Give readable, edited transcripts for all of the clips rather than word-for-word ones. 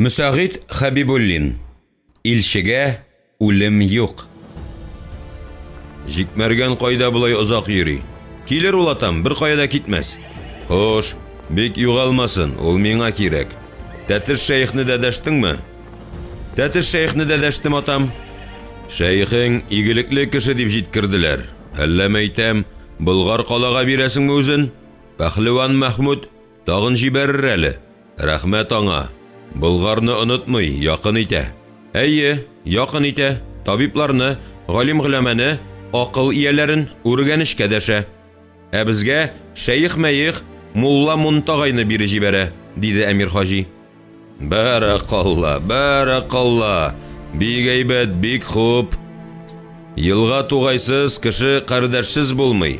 Müsағит Хабибуллин. Илшегә үлем юк. Жикмәргән кайда булай озак йөри. Килер ул атам, бер кайда китмәс. Хош, бик югалмасын, ул миңа кирәк. Тәтеш шәйхне дә дәштеңме? Тәтеш шәйхне дә дәштем атам. Шәйхең игелекле кеше дип җиткерделәр. Әллә мәйтәм, Болгар калага бирәсеңме үзен? Пәһлеван Мәхмүд тагын җибәрер әле. Рәхмәт аңа. Болгарны онытмый, якын итә. Әйе, якын итә. Табибларны, галим-гөләмәне, акыл ияләрен үргәнешкә дәшә. Ә безгә шәйх мәйх Мулла Мунтагайны бире җибәрә, диде Әмир хаҗи. Бәрәкалла, бәрәкалла. Бик әйбәт, бик хуп. Елга тугайсыз кеше кардәшсез булмый.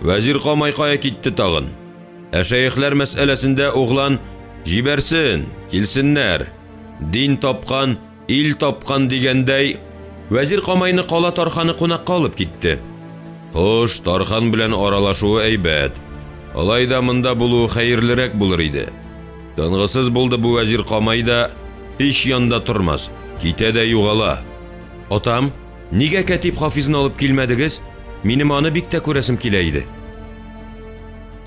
Вәзир камай кая китте тагын. Ә шәйхләр мәсьәләсендә углан җибәрсен, килсеннәр. Дин тапкан, ил тапкан дигәндәй, Вәзир камайны кала Тарханы кунакка алып китте. Хош, Тархан белән аралашуы әйбәт. Алай да монда булу хәерлерәк булыр иде. Тынгысыз булды бу Вәзир камай да, һич янда тормас, китә дә югала. Атам, нигә Кәтип Хафизны алып килмәдегез? Минем аны бик тә күрәсем килә иде.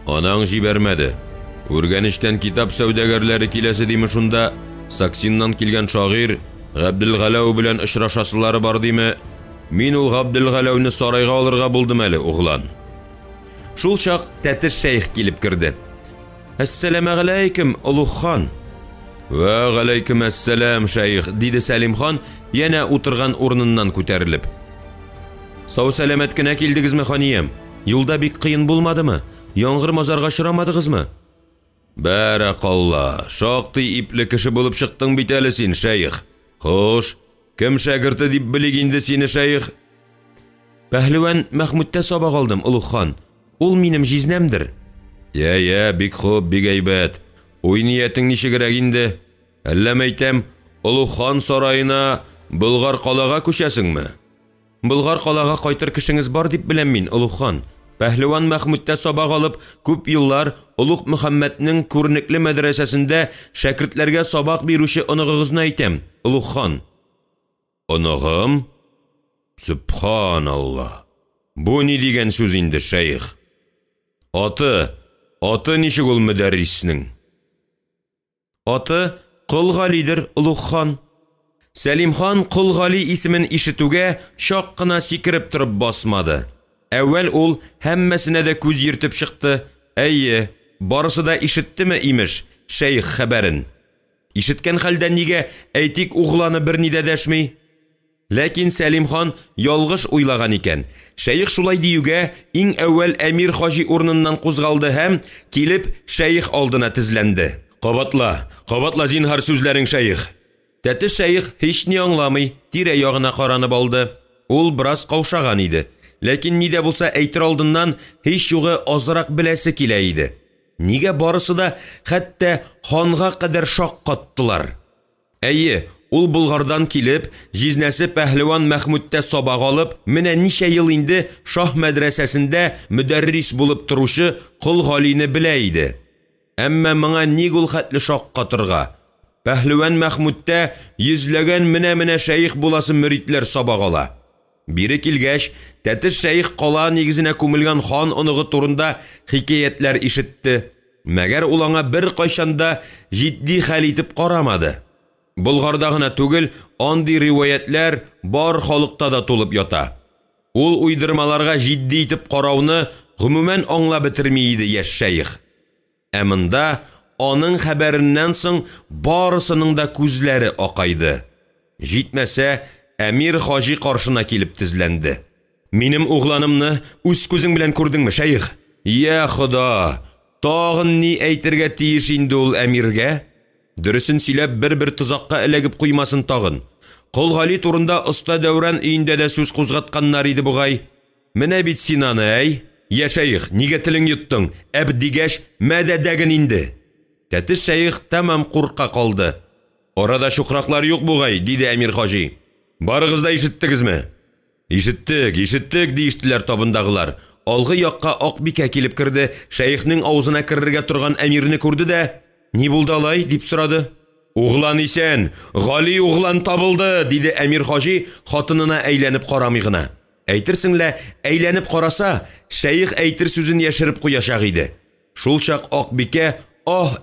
Анаң җибәрмәде. Үргәнештән китап сәүдәгәрләре киләсе диме шунда, Саксиннан килгән шагыйрь Габделгаләү белән очрашасылары бар диме? Мин ул Габделгаләүне сарайга алырга булдым әле, углан. Шул чак Тәтеш шәйх килеп керде. Әссәламу алейкум, Улуг хан. Ва галейкум әссәлам, шәйх, диде Сәлим хан, яна утырган урыныннан күтәрелеп. Сау сәламәт кенә килдегезме, ханиям? Юлда бик кыен булмадымы? Яңгыр мазарга очрамадыгызмы? Бәрәкалла, шактый ипле кеше булып чыктың бит әле син, шәйх. Хош, кем шәгырте дип белик инде сине, шәйх? Пәһлеван Мәхмүдтә сабак алдым, Улуг хан. Ул минем җизнәмдер. Я, бик хуп, бик әйбәт. Уй ниятең ничегрәк инде? Әллә мәйтәм, Улуг хан сарайына Болгар калага күчәсеңме? Болгар калага кайтыр кешеңез бар дип беләм мин, Улуг хан. Пәһлеван Мәхмүдтә сабак алып, күп еллар Улуг Мөхәммәднең күренекле мәдрәсәсендә шәкертләргә сабак бирүче оныгыгызны әйтәм, Улуг хан. Оныгым? Субханалла. Бу ни дигән сүз инде, шәйх? Аты ничек ул мөдәрриснең? Аты Кол Галидер, Улуг хан. Сәлим хан Кол Гали исемен ишетүгә чак кына сикереп торып басмады. Әввәл ул һәммәсенә дә күз йөртеп чыкты. Әйе, барысы да ишеттеме имеш, шәйх хәбәрен. Ишеткән хәлдә нигә әйтик угланы берни дә дәшми? Ләкин Сәлим хан ялгыш уйлаган икән. Шәйх шулай диюгә иң әввәл Әмир хаҗи урыныннан кузгалды һәм килеп шәйх алдына тезләнде. Кабатла зинһар сүзләрең, шәйх. Тәтеш шәйх һич ни аңламый, тирә-ягына каранып алды. Ул бераз каушаган иде. Ләкин нидә булса әйтер алдыннан һич югы азрак беләсе килә иде. Нигә барысы да хәтта ханга кадәр шаккаттылар. Әйе, ул Болгардан килеп, җизнәсе Пәһлеван Мәхмүдтә сабак алып, менә ничә ел инде шаһ мәдрәсәсендә мөдәррис булып торучы Кол Галине белә иде. Әмма моңа ник ул хәтле шаккатырга? Пәһлеван Мәхмүдтә йөзләгән менә шәйх буласы мөритләр сабак ала. Бире килгәч, Тәтеш шәйх кала нигезенә күмелгән хан оныгы турында хикәятләр ишетте. Мәгәр ул аңа бер кайчанда җитди хәл итеп карамады. Болгарда гына түгел, андый риваятләр бар халыкта да тулып ята. Ул уйдырмаларга җитди итеп карауны гомумән аңлап бетерми иде яшь шәйх. Ә монда аның хәбәреннән соң барысының да күзләре акайды. Җитмәсә, Әмир хаҗи каршына килеп тезләнде. Минем угланымны үз күзең белән күрдеңме, шәйх? Я Хода, тагын ни әйтергә тиеш инде ул Әмиргә? Дөресен сөйләп бер тузакка эләгеп куймасын тагын. Кол Гали турында оста Дәүран өендә дә сүз кузгатканнар иде бугай. Менә бит син аны, әй? Я шәйх, нигә телең йоттың? Әб дигәч, мәдәдәген инде. Тәтеш шәйх тәмам курка калды. Арада шукраклар юк бугай, диде Әмир хаҗи. Барыгыз да ишеттегезме? Ишеттек, диештеләр табындагылар. Алгы якка Акбикә килеп керде, шәйхнең авызына керергә торган Әмирне күрде дә, Ни булды алай? Дип сорады. Углан исән, Гали углан табылды, диде Әмир хаҗи хатынына әйләнеп карамый гына. Әйтерсеңлә, әйләнеп караса, шәйх әйтер сүзен яшереп куячак иде. Шул чак Акбикә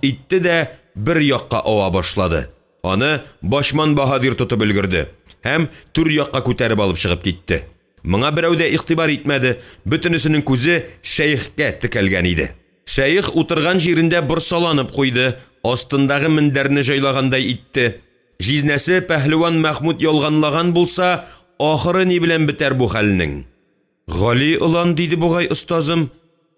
итте дә бер якка ава башлады. Аны Башман Баһадир тотып өлгерде һәм түр якка күтәреп алып чыгып китте. Моңа берәү дә игътибар итмәде, бөтенесенең күзе шәйхкә текәлгән иде. Шәйх утырган җирендә борсаланып куйды, астындагы мендәрне җайлагандай итте. Җизнәсе пәһлеван Мәхмүд ялганлаган булса, ахыры ни белән бетәр бу хәлнең? Гали улан диде бугай остазым.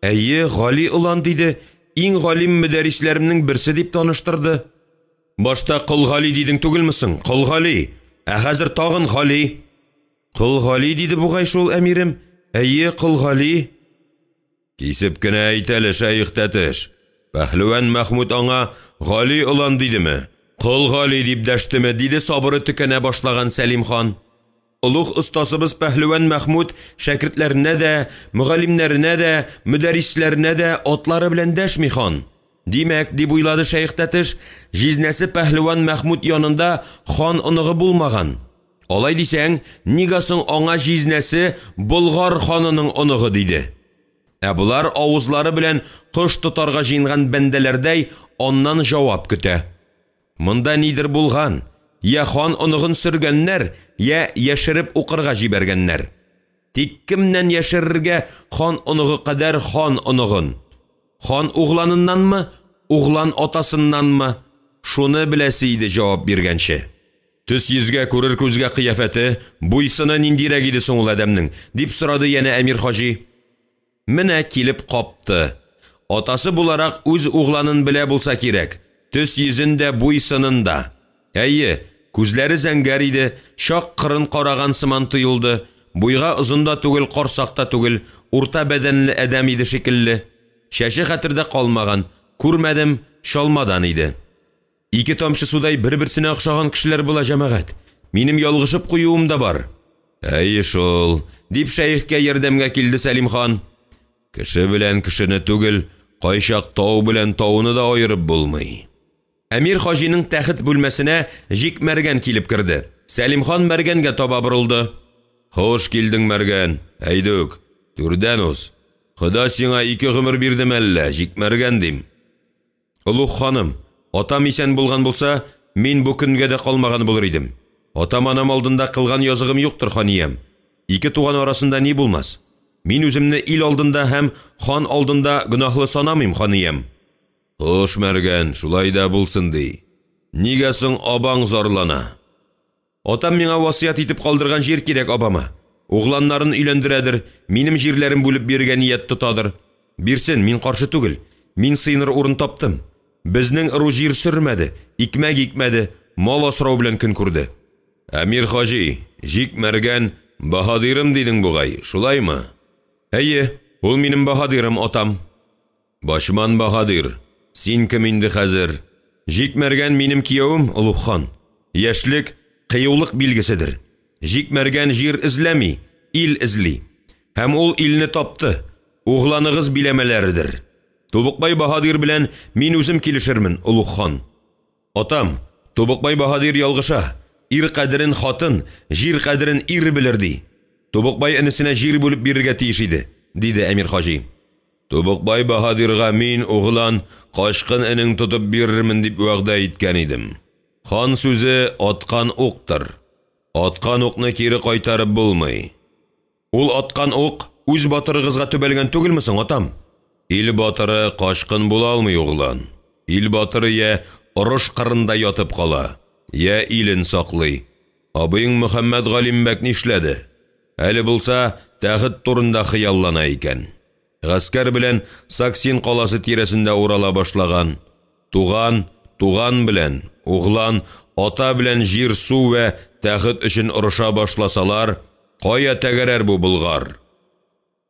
Әйе, Гали улан диде. Иң галим мөдәррисләремнең берсе дип таныштырды. Башта Кол Гали дидең түгелмесең? Кол Гали. Хәзер тагын Гали. Кол Гали диде бугай шул әмирем. Әйе, Кол Гали. Кисеп кенә әйт әле, шәйх тәтеш. Пәһлеван Мәхмүд аңа Гали улан дидеме? Кол Гали дип дәштеме? Диде сабыры төкәнә башлаган Сәлим хан. Улуг остасыбыз Пәһлеван Мәхмүд шәкертләренә дә, мөгаллимнәренә дә, мөдәррисләренә дә атлары белән дәшми хан. Димәк, дип уйлады шәйх тәтеш, җизнәсе Пәһлеван Мәхмүд янында хан оныгы булмаган. Алай дисәң, нигә соң аңа җизнәсе Болгар ханының оныгы диде? Булар авызлары белән кош тотарга җыенган бәндәләрдәй аннан җавап көтә. Монда нидер булган? Я хан оныгын сөргәннәр, я яшереп укырга җибәргәннәр. Тик кемнән яшерергә хан оныгы кадәр хан оныгын? Хан угланыннанмы, углан атасыннанмы? Шуны беләсе иде җавап биргәнче. Төс йөзгә күрер күзгә кыяфәте, буйсыны ниндирәк иде соң ул адәмнең? Дип сорады яна Әмир хаҗи. Менә килеп капты. Атасы буларак үз угланын белә булса кирәк. Төс йөзендә буйсынында. Әйе, күзләре зәңгәр иде, шак кырын караган сыман тоелды. Буйга озында түгел, карсакта түгел, урта бәдәнле адәм иде шикелле. Шәше хәтердә калмаган, күрмәдем, шалмадан иде. Ике тамчы судай бер-берсенә охшаган кешеләр була җәмәгать. Минем ялгышып куюым да бар. Әйе шул, дип шәйхкә ярдәмгә килде Сәлим хан. Кеше белән кешене түгел, кайчак тау белән тауны да аерып булмый. Әмир хаҗиның тәхет бүлмәсенә Җик Мәргән килеп керде. Сәлим хан Мәргәнгә таба борылды. Хош килдең Мәргән, әйдүк, түрдән уз. Хода сиңа 2 гомер бирдем әллә, Җик Мәргән дим. Улуг ханым, атам исән булган булса, мин бу көнгә дә калмаган булыр идем. Атам анам алдында кылган языгым юктыр, ханиям. 2 туган арасында ни булмас? Мин үземне ил алдында һәм хан алдында гөнаһлы санамыйм, ханиям. Хош Мәргән, шулай да булсын ди. Нигә соң абаң зарлана? Атам миңа васыят итеп калдырган җир кирәк абама. Угланнарын өйләндерәдер, минем җирләрем бүлеп биргән ният тотадыр. Бирсен, мин каршы түгел. Мин сыйныр урын таптым. Безнең ыру җир сөрмәде, икмәк икмәде, мал асрау белән көн күрде. Әмир хаҗи, Җик Мәргән Баһадирым дидең бугай, шулаймы? Әйе, ул минем Баһадирым атам. Башман Баһадир, син кем инде хәзер? Җик Мәргән минем киявым, Улуг хан. Яшьлек кыюлык билгеседер. Җик Мәргән җир эзләми, ил эзли. Һәм ул илне тапты. Угланыгыз биләмәләрдер. Тубыкбай Баһадир белән мин үзем килешермен, Улуг хан. Атам, Тубыкбай Баһадир ялгыша. Ир кадерен хатын, җир кадерен ир белер ди. Тубыкбай энесенә җир бүлеп бирергә тиеш иде, диде Әмир хаҗи. Тубыкбай Баһадирга мин углан кашкын энең тотып бирермен дип вәгъдә иткән идем. Хан сүзе аткан уктыр. Аткан укны кире кайтарып булмый. Ул аткан ук үз батырыгызга төбәлгән түгелме соң, атам? Ил батыры кашкын була алмый, углан. Ил батыры я орыш кырында ятып кала, я илен саклый. Абыйың Мөхәммәд Галимбәк нишләде? Әле булса тәхет турында хыяллана икән. Гаскәр белән Саксин каласы тирәсендә урала башлаган. Туган белән, углан, ата белән җир, су вә тәхет өчен орыша башласалар, кая тәгәрәр бу Болгар?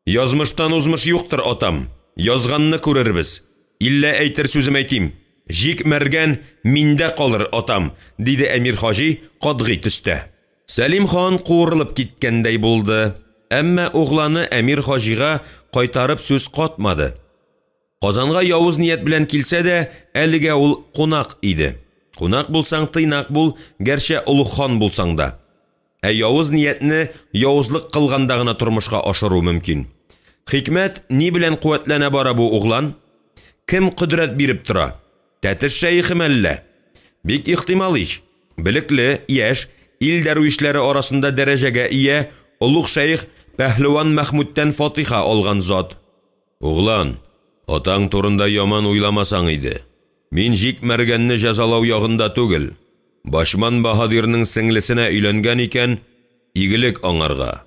Язмыштан узмыш юктыр, атам. Язганны күрербез. Иллә әйтер сүзем әйтим. Җик Мәргән миндә калыр, атам, диде Әмир хаҗи катгый төстә. Сәлим хан куырылып киткәндәй булды. Әмма угланы Әмир хаҗига кайтарып сүз катмады. Казанга явыз ният белән килсә дә, әлегә ул кунак иде. Кунак булсаң тыйнак бул, гәрчә улуг хан булсаң да. Явыз ниятне явызлык кылганда гына тормышка ашыру мөмкин. Хикмәт ни белән куәтләнә бара бу углан? Кем кудрәт биреп тора? Тәтеш шәйхе мәллә? Бик ихтимал ич. Билекле, яшь, ил дәрвишләре арасында дәрәҗәгә ия улуг шәйх Пәһлеван Мәхмүдтән фатиха алган зат. Углан, атаң турында яман уйламасаң иде. Мин җикмәргәнне җәзалау ягында түгел. Башман Баһадирның сеңлесенә өйләнгән икән, игелек аңарга.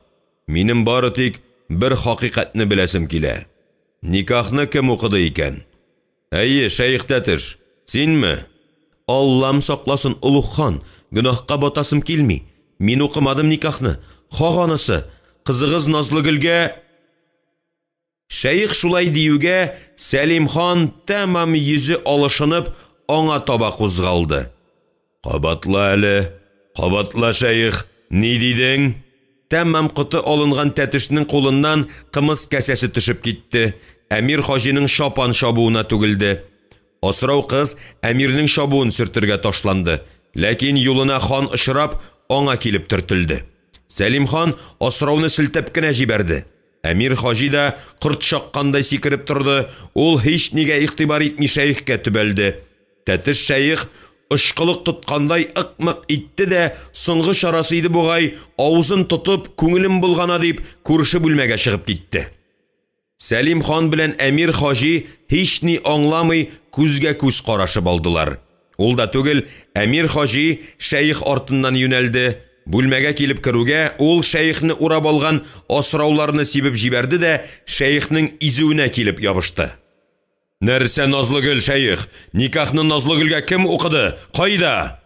Минем бары тик бер хакыйкатьне беләсем килә. Никахны кем укыды икән? Әйе, шәйх тәтеш, синме? Аллам сакласын, улуг хан, гөнаһка батасым килми. Мин укымадым никахны. Хаганысы, кызыгыз Назлыгөлгә. Шәйх шулай диюгә, Сәлим хан тәмам йөзе алышынып, аңа таба кузгалды. Кабатла әле, кабатла шәйх, ни дидең? Тәмам кыты алынган тәтешнең кулыннан кымыз кәсәсе төшеп китте. Әмир хаҗиның шапан шабуына түгелде. Асрау кыз әмирнең шабуын сөртергә ташланды, ләкин юлына хан ышрап, аңа килеп төртелде. Сәлим хан асрауны силтәп кенә җибәрде. Әмир хаҗи да кырт шаккандай сикереп торды, ул һич нигә игътибар итми шәйхкә төбәлде. Тәтеш шәйх ышкылык тоткандай ыкмык итте дә, соңгы чарасы иде бугай, авызын тотып, күңелем булгана дип, күрше бүлмәгә чыгып китте. Сәлим хан белән Әмир хаҗи һич ни аңламый күзгә күз карашып алдылар. Ул да түгел, Әмир хаҗи шәйх артыннан юнәлде. Бүлмәгә килеп керүгә, ул шәйхне урап алган асрауларны сибеп җибәрде дә, шәйхнең изүенә килеп ябышты. Нәрсә Назлыгөл шәйх? Никахны Назлыгөлгә кем укыды? Кайда?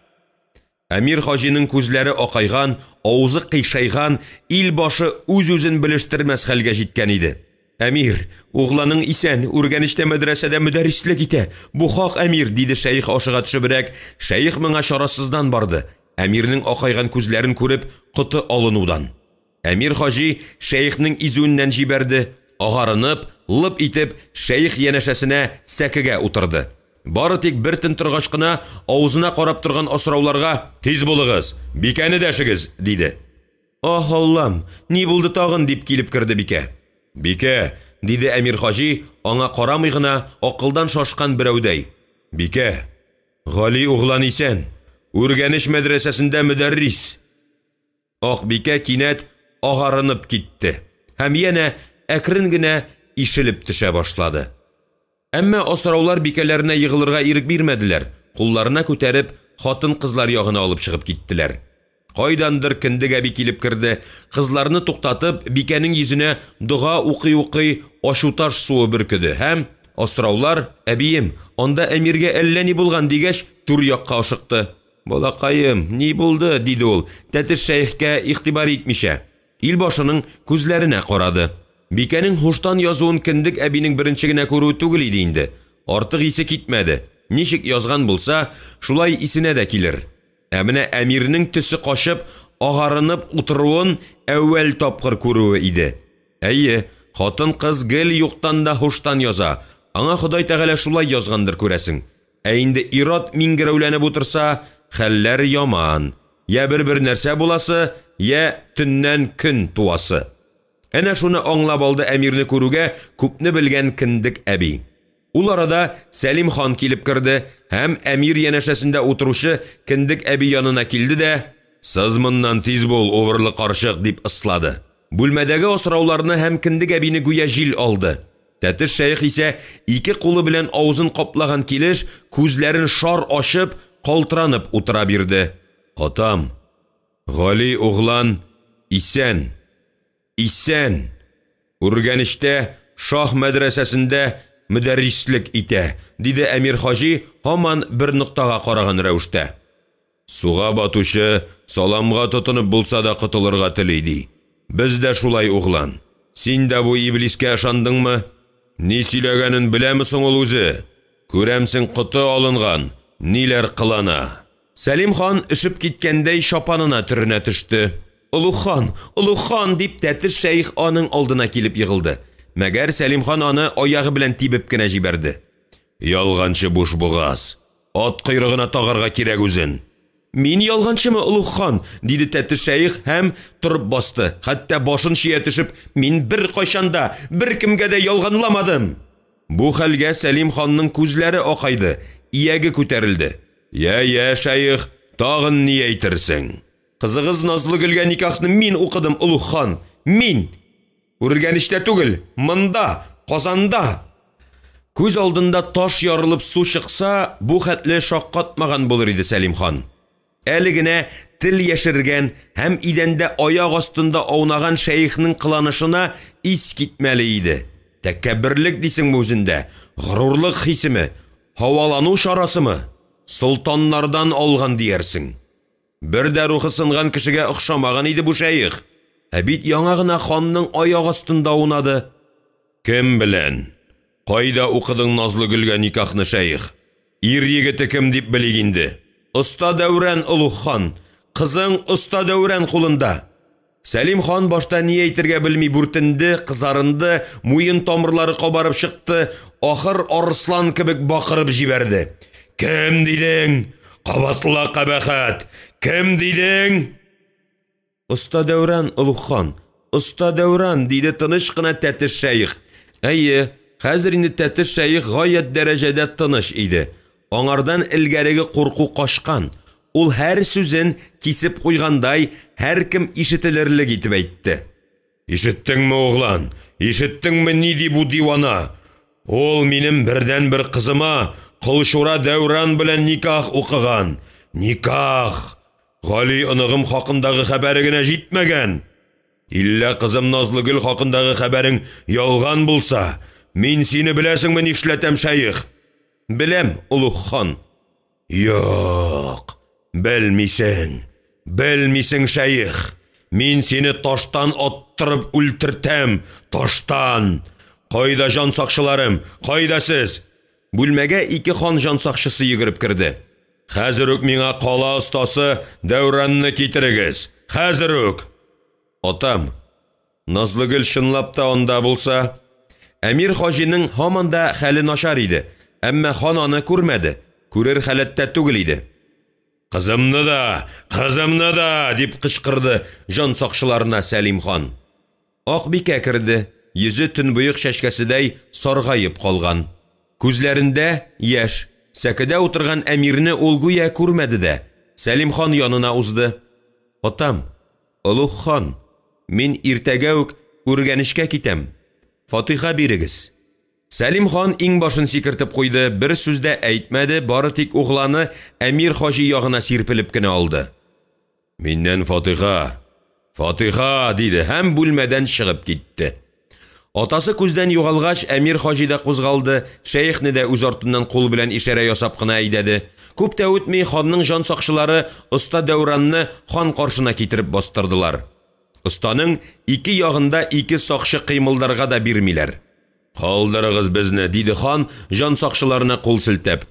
Әмир хаҗиның күзләре акайган, авызы кыйшайган, ил башы үз-үзен белештермәс хәлгә җиткән иде. Әмир, угланың исән, үргәнештә мәдрәсәдә мөдәррислек итә. Бу хак Әмир, диде шәйх ашыга төшебрәк. Шәйх моңа чарасыздан барды. Әмирнең акайган күзләрен күреп, кыты алынудан. Әмир хаҗи шәйхнең изүеннән җибәрде, агарынып, лып итеп, шәйх янәшәсенә сәкегә утырды. Бары тик бер тын торгач кына авызына карап торган асрауларга "Тиз булыгыз, бикәне дәшегез", диде. "Ах Аллам, ни булды тагын?" дип килеп керде бикә. "Бикә", диде Әмир хаҗи, аңа карамый гына акылдан шашкан берәүдәй. "Бикә, Гали углан исән, үргәнеш мәдрәсәсендә мөдәррис." Ах бикә кинәт агарынып китте. Һәм янә әкрен генә ишелеп төшә башлады. Әмма асраулар бикәләренә йыгылырга ирек бирмәделәр. Кулларына күтәреп, хатын-кызлар ягына алып чыгып киттеләр. Кайдандыр киндек әби килеп керде, кызларны туктатып, бикәнең йөзенә дуга укый-укый ашуташ суы бөркеде. Һәм асраулар, "Әбием, анда Әмиргә әллә ни булган" дигәч, түр якка ашыкты. "Балакаем, ни булды?" диде ул, тәтеш шәйхкә игътибар итмичә. Ил башының күзләренә карады. Бикәнең хуштан язуын киндек әбинең беренче генә күрүе түгел иде инде. Артык исе китмәде. Ничек язган булса, шулай исенә дә килер. Менә Әмирнең төсе кашып, агарынып утыруын әүвәл тапкыр күрүе иде. Әйе, хатын-кыз гел юктан да хуштан яза. Аңа Ходай Тәгалә шулай язгандыр күрәсең. Ә инде ират мингерәүләнеп утырса, хәлләр яман. Я бер нәрсә буласы, я төннән көн туасы. Әнә шуны аңлап алды Әмирне күрүгә күпне белгән киндек әби. Ул арада Сәлим хан килеп керде, һәм Әмир янәшәсендә утыручы киндек әби янына килде дә, "Сыз моннан тиз бул, овырлы карчык", дип ыслады. Бүлмәдәге асрауларны һәм киндек әбине гүя җил алды. Тәтеш шәйх исә ике кулы белән авызын каплаган килеш, күзләрен шар ачып, калтыранып утыра бирде. "Атам, Гали углан исән. Исән. Үргәнештә шах мәдрәсәсендә мөдәррислек итә", диде Әмир хаҗи һаман бер ноктага караган рәвештә. "Суга батучы саламга тотынып булса да кытылырга тели ди. Без дә шулай углан. Син дә бу иблискә ышандыңмы? Ни сөйләгәнен беләме соң ул үзе? Күрәмсең кыты алынган, ниләр кылана?" Сәлим хан ишеп киткәндәй шапанына төренә төште. "Улуг хан", дип тәтеш шәйх аның алдына килеп йыгылды. Мәгәр Сәлим хан аны аягы белән тибеп кенә җибәрде. "Ялганчы буш бугаз. ат койрыгына тагарга кирәк үзен. Мин ялганчымы, Улуг хан, диде тәте шәйх һәм турып басты. Хәтта башын шия төшеп, мин бер кайчанда, бер кемгә дә ялганламадым. Бу хәлгә Сәлим ханның күзләре акайды, ияге күтәрелде. Я, шәйх, тагын ни әйтерсең? Кызыгыз Назлыгөлгә никахны мин укыдым, Улуг хан. Мин. Үргәнештә түгел, монда, Казанда. Күз алдында таш ярылып су чыкса, бу хәтле шаккатмаган булыр иде Сәлим хан. Әле генә тел яшергән һәм идәндә аяк астында аунаган шәйхнең кыланышына ис китмәле иде. Тәкәбберлек дисең үзендә, горурлык хисеме, һавалану шарасымы, солтаннардан алган диярсең. Бер дә рухы сынган кешегә охшамаган иде бу шәйх. Бит яңа гына ханның аяк астында аунады. Кем белән? Кайда укыдың Назлыгөлгә никахны, шәйх? Ир егете кем дип белик инде? Оста Дәүран, Улуг хан, кызың Оста Дәүран кулында. Сәлим хан башта ни әйтергә белми бүртенде, кызарынды, муен тамырлары кабарып чыкты, ахыр арыслан кебек бакырып җибәрде. Кем дидең? Кабатла кабахат. Кем дидең? Оста Дәүран, Улуг хан, Оста Дәүран, диде тыныч кына тәте шәйх. Әйе, хәзер инде тәте шәйх гаять дәрәҗәдә тыныч иде. Аңардан илгәреге курку кашкан. Ул һәр сүзен кисеп куйгандай, һәр кем ишетелерлек итеп әйтте. Ишеттеңме, оглан? Ишеттеңме ни ди бу дивана? Ул минем бердән бер кызыма Кылчура Дәүран белән никах укыган. Никах. Гали оныгым хакындагы хәбәре генә җитмәгән. Иллә кызым Назлыгөл хакындагы хәбәрең ялган булса, мин сине беләсеңме нишләтәм, шәйх? Беләм, Улуг хан. Юк, белмисең, шәйх. Мин сине таштан аттырып үлтертәм, таштан. Кайда жан сакчыларым, кайда сез? Бүлмәгә ике хан жан сакчысы йөгереп керде. Хәзер үк миңа кала остасы Дәүранны китерегез. Хәзер үк. Атам, Назлыгөл чынлап та анда булса, Әмир хаҗиның һаман да хәле начар иде. Әмма хан аны күрмәде, күрер хәләттә түгел иде. Кызымны да, дип кычкырды жан сакчыларына Сәлим хан. Акбикә керде, йөзе төнбоек шәшкәседәй саргайып калган. Күзләрендә яшь, сәкедә утырган әмирне ул гүя күрмәде дә. Сәлим хан янына узды. Атам, Улуг хан, мин иртәгә үк үргәнешкә китәм. Фатиха бирегез. Сәлим хан иң башын сикертеп куйды, бер сүз дә әйтмәде, бары тик угланы Әмир хаҗи ягына сирпелеп кенә алды. Миннән Фатиха, диде һәм бүлмәдән чыгып китте. Атасы күздән югалгач, Әмир хаҗи да кузгалды, шәйхне дә үз артыннан кул белән ишарә ясап кына әйдәде. Күп тә үтми ханның жан сакчылары Оста Дәүранны хан каршына китереп бастырдылар. Останың ике ягында ике сакчы кыймылдарга да бирмиләр. Калдырыгыз безне, диде хан жан сакчыларына кул селтәп.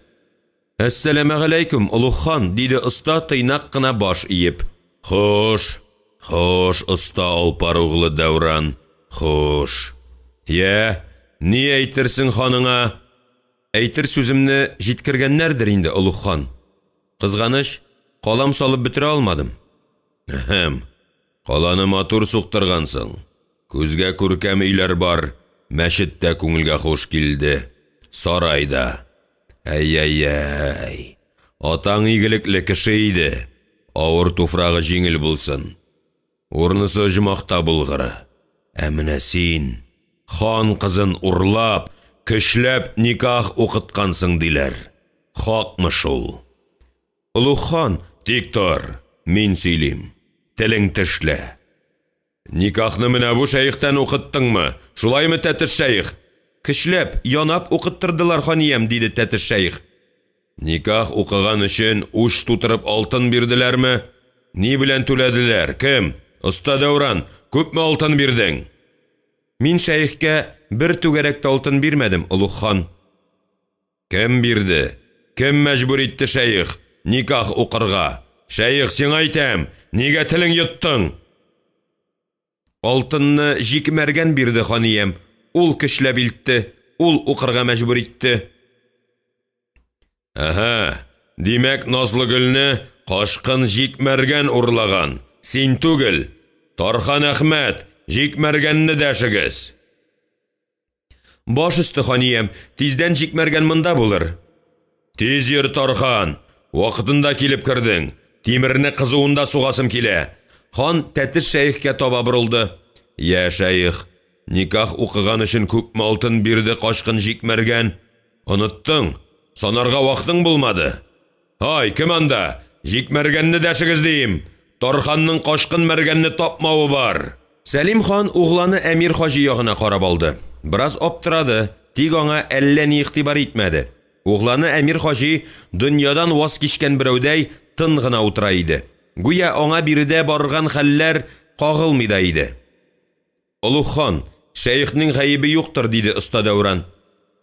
Әссәламу алейкум, Улуг хан, диде Оста тыйнак кына баш иеп. Хош, Оста алпар углы Дәүран, хош. Я, ни әйтерсең ханыңа? Әйтер сүземне җиткергәннәрдер инде, Улуг хан. Кызганыч, калам салып бетерә алмадым. Каланы матур суктыргансың. Күзгә күркәм өйләр бар. Мәчеттә күңелгә хош килде. Сарайда. Әй. Атаң игелекле кеше иде. Авыр туфрагы җиңел булсын. Урнысы җмакта булгыры. Ә менә син хан кызын урлап, көчләп никах укыткансың диләр. Хакмы шул? Улуг хан, тик тор, мин сөйлим. Телең тешлә. Никахны менә бу шәйхтән укыттыңмы? Шулаймы, тәте шәйх? Көчләп, янап укыттырдылар, ханиям, диде тәте шәйх. Никах укыган өчен уш тутырып алтын бирделәрме? Ни белән түләделәр? Кем? Оста Дәүран, күпме алтын бирдең? Мин шәйхкә бер түгәрәк алтын бирмәдем, Улуг хан. Кем бирде? Кем мәҗбүр итте шәйх никах укырга? Шәйх, сиңа әйтәм, нигә телең йоттың? Алтынны җикмәргән бирде, ханиям. Ул көчләп илтте, ул укырга мәҗбүр итте. Димәк, Назлыгөлне кашкын җикмәргән урлаган. Син түгел. Тархан Әхмәт, җикмәргәнне дәшегез. Баш өсте, ханиям, тиздән җикмәргән монда булыр. Тиз йөр, Тархан, вакытында килеп кердең. Тимерне кызуында сугасым килә. Хан Тәтеш шәйхкә таба борылды. Я шәйх, никах укыган өчен күпме алтын бирде кашкын җикмәргән? Оныттың, санарга вакытың булмады. Ай, кем анда? Җикмәргәнне дәшегез дим. Тарханның кашкын мәргәнне тапмавы бар. Сәлим хан угланы Әмир хаҗи ягына карап алды. Біраз аптырады, тик аңа әллә ни игътибар итмәде. Угланы Әмир хаҗи дөньядан ваз кичкән берәүдәй тын гына утыра иде. Гүя аңа биредә барган хәлләр кагылмый да иде. Улуг хан, шәйхнең гаебе юктыр, диде оста Дәүран.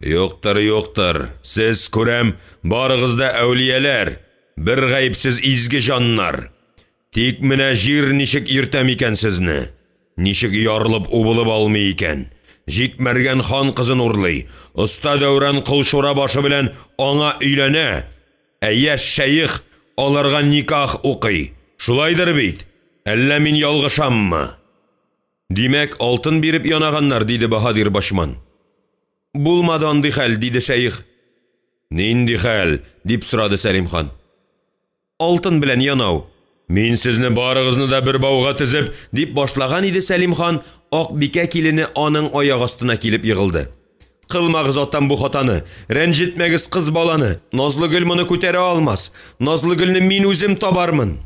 Юктыр. Сез күрәм, барыгызда әүлияләр, бер гаепсез изге жаннар. Тик менә җир ничек иртәм икән сезне? Ничек ярылып убылып алмый икән? Җикмәргән хан кызын урлый. Оста Дәүран кылшура башы белән аңа өйләнә. Яшь шәйх аларга никах укый. Шулайдыр бит? Әллә мин ялгышаммы? Димәк, алтын биреп янаганнар, диде Баһадир башман. Булмады андый хәл, диде шәйх. Нинди хәл? Дип сорады Сәлим хан. Алтын белән янау. Мин сезне барыгызны да бер бауга тезеп, дип башлаган иде Сәлим хан, Акбикә килене аның аяк астына килеп егылды. Кылмагыз атам бу хатаны, рәнҗетмәгез кыз баланы. Назлыгөл моны күтәрә алмас. Назлыгөлне мин үзем табармын.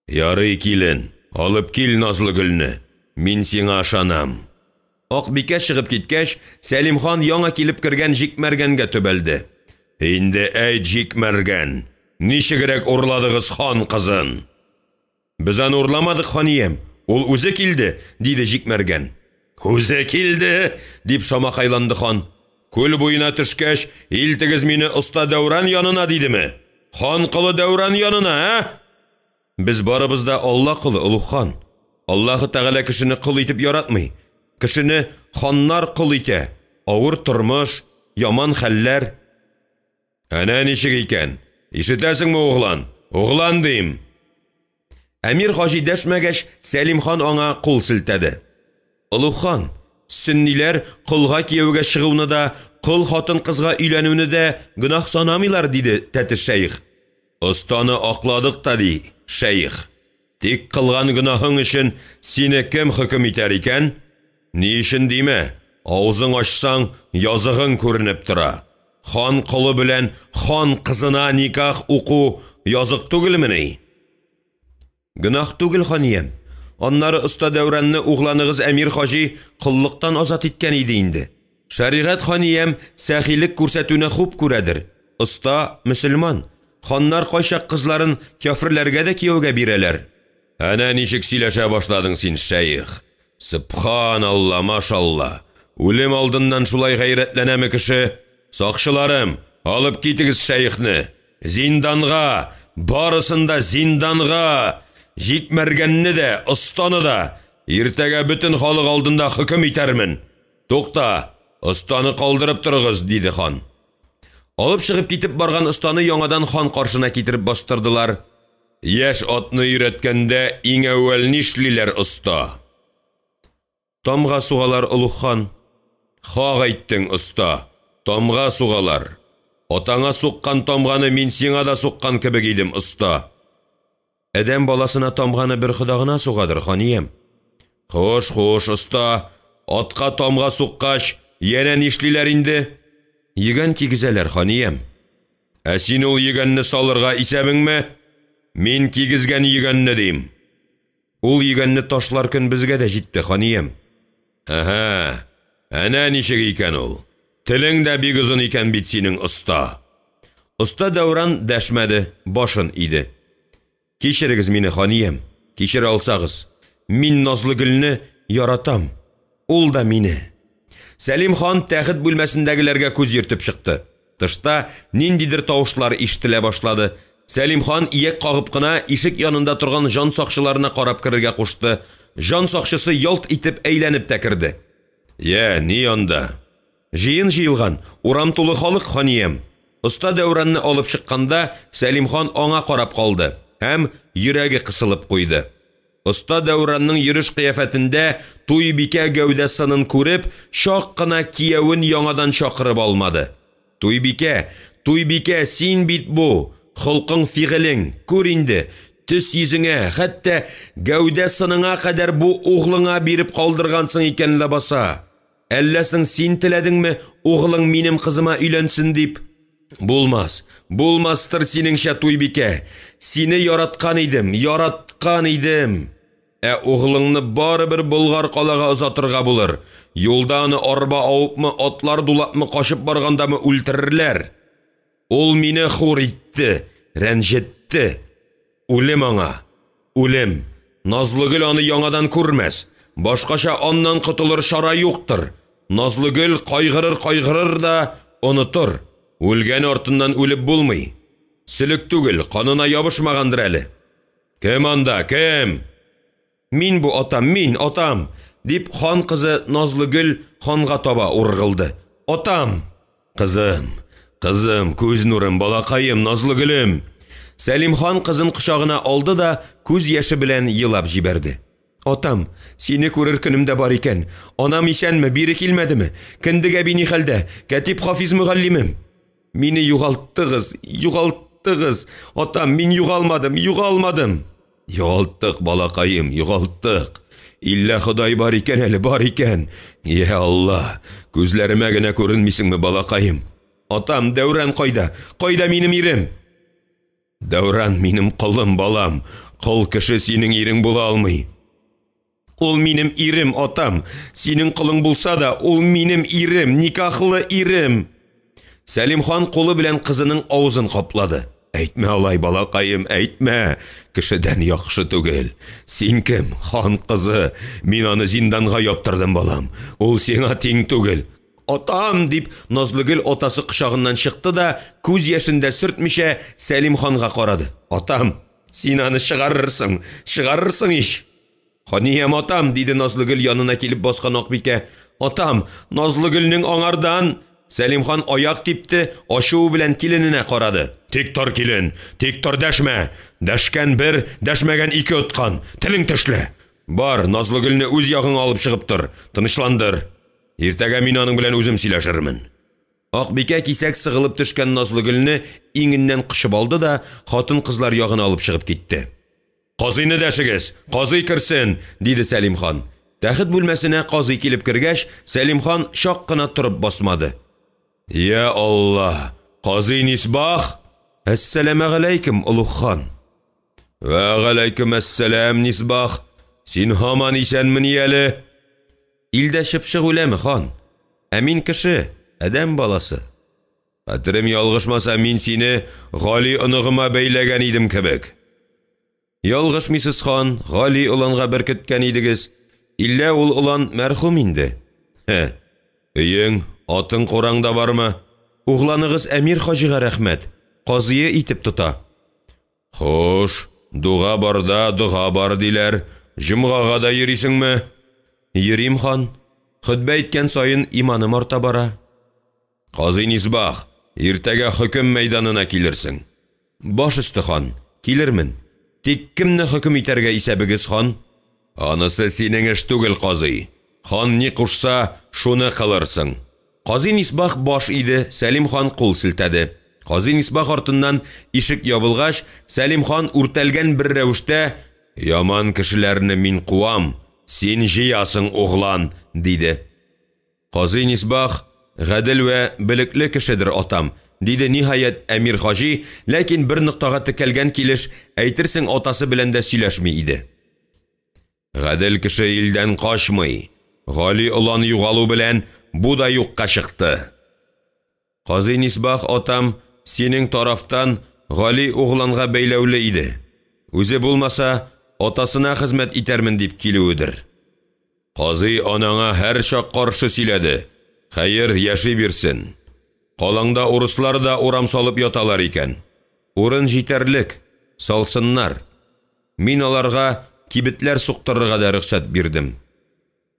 Ярый, килен, алып кил Назлыгөлне. Мин сиңа ышанам. Акбикә чыгып киткәч, Сәлим хан яңа килеп кергән җикмәргәнгә төбәлде. Инде әйт, җикмәргән, ничегрәк урладыгыз хан кызын? Без аны урламадык, ханиям. Ул үзе килде, диде җикмәргән. Үзе килде, дип шамакайланды хан. Күл буена төшкәч, илтегез мине оста Дәүран янына, дидеме? Хан кылы Дәүран янына, Без барыбыз да Алла кылы, улуг хан. Аллаһы Тәгалә кешене кыл итеп яратмый. Кешене ханнар кыл итә. Авыр тормыш, яман хәлләр. Әнә ничек икән? Ишетәсеңме, углан? Углан дим. Әмир хаҗи дәшмәгәч, Сәлим хан аңа кул селтәде. Улуг хан, сөнниләр кылга кияүгә чыгуны да, кыл хатын кызга өйләнүне дә гынах санамыйлар, диде Тәтеш шәйх. Останы акладык та, ди шәйх. Тик кылган гынаһың өчен сине кем хөкем итәр икән? Ни өчен диме? Авызың ачсаң, языгың күренеп тора. Хан кылы белән хан кызына никах уку язык түгелмени? Гынах түгел, ханиям. Аннары оста Дәүранны угланыгыз Әмир хаҗи кыллыктан азат иткән иде инде. Шәригать, ханиям, сәхилек күрсәтүне хуп күрәдер. Оста мөселман. Ханнар кайчак кызларын кафирләргә дә кияүгә бирәләр. Әнә ничек сөйләшә башладың син, шәйх. Субханалла, машалла. Үлем алдыннан шулай гайрәтләнәме кеше? Сакчыларым, алып китегез шәйхне. Зинданга, барысында зинданга. Җикмәргәнне дә, останы да. Иртәгә бөтен халык алдында хөкем итәрмен. Тукта, останы калдырып торыгыз, диде хан. Алып чыгып китеп барган останы яңадан хан каршына китереп бастырдылар. Яшь атны өйрәткәндә иң әүвәл нишлиләр, оста? Тамга сугалар, улуг хан. Хак әйттең, оста. Тамга сугалар. Атаңа суккан тамганы мин сиңа да суккан кебек идем, оста. Әдәм баласына тамганы бер худагына сугадыр, ханиям. Хош, оста. Атка тамга суккач, яна нишлиләр инде? Йөгән кигезәләр, ханиям. Син ул йөгәнне салырга исәбеңме? Мин кигезгән йөгәнне дим. Ул йөгәнне ташлар көн безгә дә җитте, ханиям. Әнә ничек икән ул? Телең дә бик озын икән бит синең, оста. Оста Дәүран дәшмәде, башын иде. Кичерегез мине, ханиям, кичер алсагыз. Мин Назлыгөлне яратам. Ул да мине. Сәлим хан тәхет бүлмәсендәгеләргә күз йөртеп чыкты. Тышта ниндидер тавышлар ишетелә башлады. Сәлим хан ияк кагып кына ишек янында торган жан сакчыларына карап керергә кушты. Жан сакчысы ялт итеп әйләнеп тә керде. Я, ни анда? Җыен җыелган, урам тулы халык, ханиям. Оста Дәүранны алып чыкканда, Сәлимхан аңа карап калды һәм йөрәге кысылып куйды. Оста Дәүранның йөреш кыяфәтендә Туйбикә гәүдәсен күреп, шак кына киявен яңадан чакырып алмады. Туйбикә, син бит бу, холкың фигылең, күр инде, төс йөзеңә, хәтта гәүдәсенеңә кадәр бу углыңа биреп калдыргансың икән лабаса. Әлләсең син теләдеңме, углың минем кызыма өйләнсен дип? Булмастыр синеңчә Туйбикә. Сине яраткан идем. Углыңны барыбер Болгар калага озатырга булыр. Юлда аны арба авыпмы, атлар дулапмы кашып баргандамы үлтерерләр. Ул мине хур итте, рәнҗетте. Үлем аңа. Үлем. Назлыгөл аны яңадан күрмәс. Башкача аннан котылыр шара юктыр. Назлыгөл кайгырыр да онытыр. Үлгән артыннан үлеп булмый. Сөлек түгел, канына ябышмагандыр әле. Кем анда, кем? Мин бу атам, дип хан кызы Назлыгөл ханга таба ургылды. Атам, кызым, күз нурым, балакаем, Назлыгөлем. Сәлимхан кызын кочагына алды да күз яше белән елап җибәрде. Атам, сине күрер көнем дә бар икән. Анам исәнме, бире килмәдеме? Киндегә бини хәлдә, Кәтип Хафиз мөгаллимем. Мине югалтыгыз. Атам, мин югалмадым. Югалтык, балакаем, югалтык. Илля Ходай бар икән әле, бар икән. Я Алла, күзләремә генә күренмисеңме, балакаем? Атам, Дәүран кайда? Кайда минем ирем? Дәүран минем кылым, балам. Кыл кеше синең ирең була алмый. Ул минем ирем, атам. Синең кылың булса да, ул минем ирем, никахлы ирем. Сәлимхан кулы белән кызының авызын каплады. Әйтмә алай, балакаем, әйтмә. Кешедән яхшы түгел. Син кем, хан кызы? Мин аны зинданга яптырдым, балам. Ул сиңа тиң түгел. Атам, дип Назлыгөл атасы кочагыннан чыкты да, күз яшендә сөртмичә Сәлимханга карады. Атам, син аны чыгарырсың иш. Ханиям атам, диде Назлыгөл янына килеп баскан Акбикә. Атам, Назлыгөлнең аңардан. Сәлимхан аяк типте, ачуы белән килененә карады. Тик тор, килен, тик тор, дәшмә. Дәшкән бер, дәшмәгән ике откан. Телең тешле. Бар, Назлыгөлне үз ягыңа алып чыгып тор. Тынычландыр. Иртәгә мин аның белән үзем сөйләшермен. Акбикә кисәк сыгылып төшкән Назлыгөлне иңеннән кышып алды да, хатын кызлар ягына алып чыгып китте. Казыйны дәшегез, казый керсен, диде Сәлимхан. Тәхет бүлмәсенә казый килеп кергәч, Сәлимхан шак кына торып басмады. Я Алла, казый Нисбах. Әссәламу алейкум, улуг хан. Ва галейкум әссәлам, Нисбах. Син һаман исәнмени әле? Илдә чыпчык үләме, хан? Мин кеше, адәм баласы. Хәтерем ялгышмаса, мин сине Гали оныгыма бәйләгән идем кебек. Ялгышмыйсыз, хан, Гали уланга беркеткән идегез. Илля ул улан мәрхүм инде. Өең, атың кораңда бармы? Угланыгыз Әмир хаҗига рәхмәт, казые итеп тота. Хош, дуга барда дуга бар диләр. Җомгага да йөрисеңме? Йөрим, хан. Хутбә әйткән сайын иманым арта бара. Казый Нисбах, иртәгә хөкем мәйданына килерсең. Баш өсте, хан, килермен. Тик кемне хөкем итәргә исәбегез, хан? Анысы синең эш түгел, казый. Хан ни кушса, шуны кылырсың. Казый Нисбах баш иде, Сәлимхан кул селтәде. Казый Нисбах артыннан ишек ябылгач, Сәлимхан үртәлгән бер рәвештә: "Яман кешеләрне мин куам, син җыясың, углан", диде. Казый Нисбах гадел вә билекле кешедер, атам, диде ниһаят Әмир хаҗи, ләкин бер ноктага текәлгән килеш, әйтерсең атасы белән дә сөйләшми иде. Гадел кеше илдән качмый. Гали улан югалу белән бу да юкка чыкты. Казый Нисбах, атам, синең тарафтан Гали угланга бәйләүле иде. Үзе булмаса, атасына хезмәт итәрмен дип килүедер. Казый анаңа һәр чак каршы сөйләде. Хәер, яши бирсен. Калаңда урыслар да урам салып яталар икән. Урын җитәрлек, салсыннар. Мин аларга кибетләр суктырырга да рөхсәт бирдем.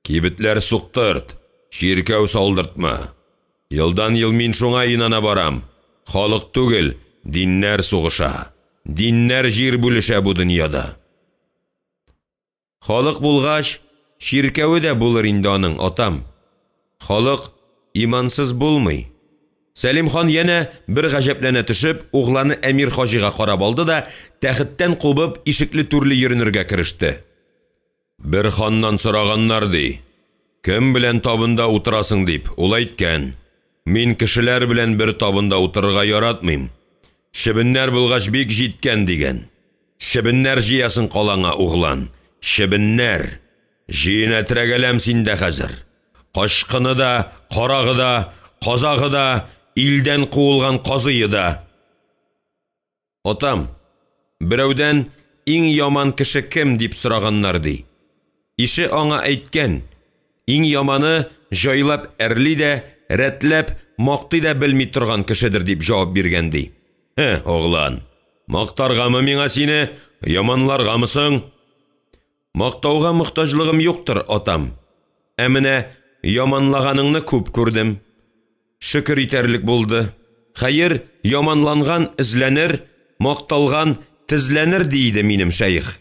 Кибетләр суктырт, чиркәү салдыртма. Елдан ел мин шуңа инана барам. Халык түгел, диннәр сугыша. Диннәр җир бүлешә бу дөньяда. Халык булгач, ширкәве дә булыр инде аның, атам. Халык имансыз булмый. Сәлим хан яна бер гаҗәпләнә төшеп, угланы Әмир хаҗига карап алды да, тәхеттән кубып, ишекле түрле йөренергә кереште. Бер ханнан сораганнар ди. Кем белән табында утырасың дип, ул әйткән. Мин кешеләр белән бер табында утырырга яратмыйм. Шибеннәр булгач бик җиткән дигән. Шибеннәр җыясың калаңа, углан. Шибеннәр. Җыена терәгәләм синдә хәзер. Кашкыны да, карагы да, казагы да, илдән куылган казые да. Атам, берәүдән иң яман кеше кем дип сораганнар ди. Ише аңа әйткән. Иң яманы җайлап әрли дә, рәтләп, мактый да белми торган кешедер дип җавап биргән ди. Оглан, мактаргамы миңа сине, яманларгамы соң? Мактауга мохтаҗлыгым юктыр, атам. Ә менә яманлаганыңны күп күрдем. Шөкер итәрлек булды. Хәер, яманланган изләнер, макталган тезләнер диде минем шәйх.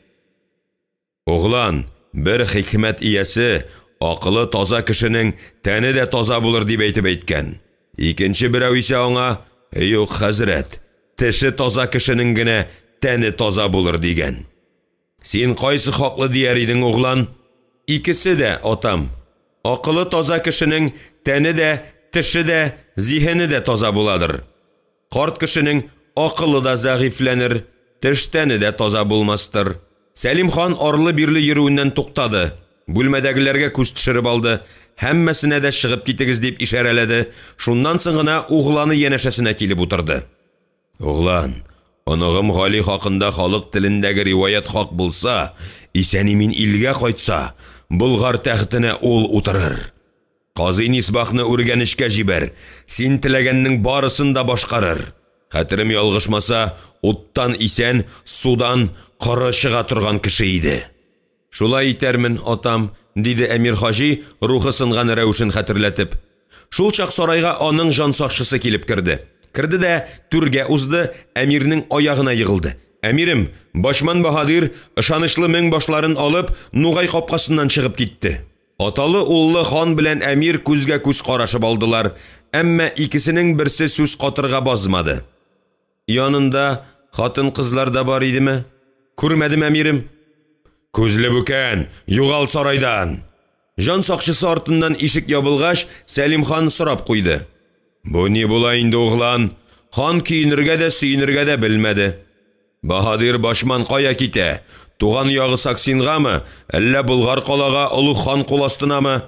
Оглан, бер хикмәт иясе, акылы таза кешенең тәне дә таза булыр дип әйткән. Икенче берәү исә аңа, юк хәзрәт, теше таза кешенең генә тәне таза булыр дигән. Син кайсы хаклы дияр идең, углан? Икесе дә, атам. Акылы таза кешенең тәне дә, теше дә, зиһене дә таза буладыр. Карт кешенең акылы да зәгыйфләнер, тештәне дә таза булмастыр. Сәлим хан арлы-бирле йөрүеннән туктады. Бүлмәдәгеләргә күз төшереп алды. Һәммәсенә дә чыгып китегез дип ишарәләде. Шуннан соң гына угланы янәшәсенә килеп утырды. Углан, оныгым Гали хакында халык телендәге риваят хак булса, исәни мин илгә кайтса, Болгар тәхтенә ул утырыр. Казый Нисбахны үргәнешкә җибәр. Син теләгәннең барысын да башкарыр. Хәтерем ялгышмаса, уттан исән, судан коры чыга торган кеше иде. Шулай итәрмен, атам, диде Әмир хаҗи, рухы сынган рәвешен хәтерләтеп. Шул чак сарайга аның җан сакчысы килеп керде. Керде дә түргә узды, Әмирнең аягына егылды. Әмирем, Башман Баһадир ышанычлы мең башларын алып, Нугай капкасыннан чыгып китте. Аталы уллы хан белән Әмир күзгә күз карашып алдылар, әмма икесенең берсе сүз катырга базмады. Янында хатын-кызлар да бар идеме? Күрмәдем, Әмирем. Күзле бүкән, югал сарайдан. Жан сакчысы артыннан ишек ябылгач, Сәлим хан сорап куйды. Бу ни була инде, углан? Хан киенергә дә, сөенергә дә белмәде. Баһадир Башман кая китә? Туган ягы Саксингамы, әллә Болгар калага Олуг хан кул астынамы?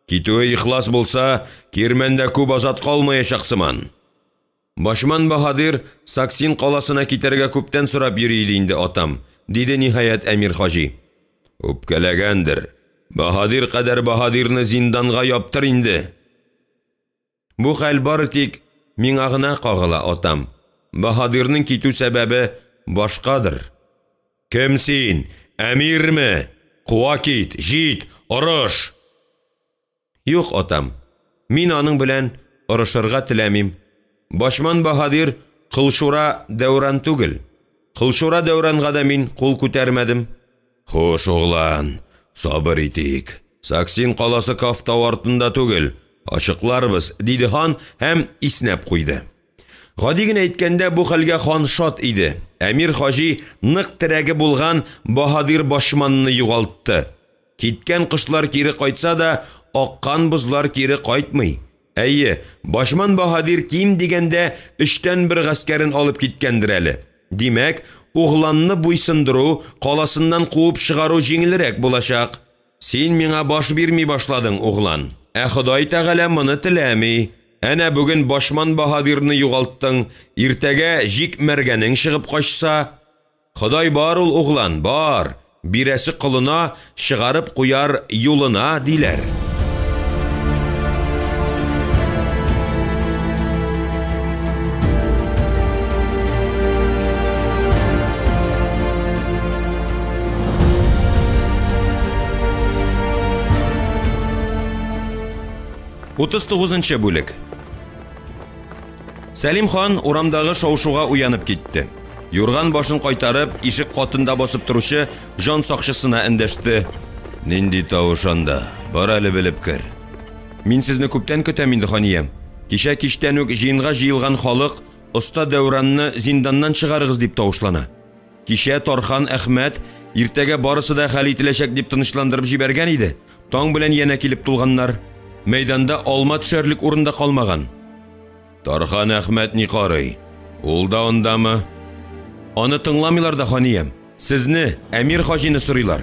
Китүе ихлас булса, кирмәндә күп азат калмаячаксыман. Башман Баһадир Саксин каласына китәргә күптән сорап йөри иде инде, атам, диде ниһаят Әмир хаҗи. Үпкәләгәндер. Баһадир кадәр Баһадирны зинданга яптыр инде. Бу хәл бары тик миңа гына кагыла, атам. Баһадирның китү сәбәбе башкадыр. Кем син? Әмирме? Куа кит, җит, орыш. Юк, атам. Мин аның белән орышырга теләмим. Башман Баһадир Кылшура Дәүран түгел. Кылшура Дәүранга да мин кул күтәрмәдем. Хош, углан, сабыр итик. Саксин каласы Кафтау артында түгел. Ачыкларбыз, диде хан һәм иснәп куйды. Гади генә әйткәндә, бу хәлгә хан шат иде. Әмир хаҗи нык терәге булган Баһадир Башманны югалтты. Киткән кошлар кире кайтса да, аккан бозлар кире кайтмый. Әйе, Башман Баһадир ким дигәндә 3тән 1 гаскәрен алып киткәндер әле. Димәк, угланны буйсындыру, каласыннан куып чыгару җиңелрәк булачак. Син миңа баш бирми башладың, углан. Ә Ходай Тәгалә моны теләми. Әнә бүген Башман Баһадирны югалттың, иртәгә җик мәргәнең чыгып качса, Ходай бар ул, углан, бар. Бирәсе кылына, чыгарып куяр юлына, диләр. Утыз 9-нчы бүлек. Сәлим хан урамдагы шау-шуга уянып китте. Юрган башын кайтарып, ишек катында басып торучы жан сакчысына эндәште. Нинди тавыш анда? Бар әле белеп кер. Мин сезне күптән көтәм инде, ханиям. Кичә кичтән үк җыенга җыелган халык оста Дәүранны зинданнан чыгарыгыз дип тавышлана. Кичә Тархан Әхмәт иртәгә барысы да хәл ителәчәк дип тынычландырып җибәргән иде. Таң белән янә килеп тулганнар. Мәйданда алма төшәрлек урында калмаган. Тархан Әхмәт ни карый? Ул да ондамы? Аны тыңламыйлар да, ханиям. Сезне, Әмир хаҗины сорыйлар.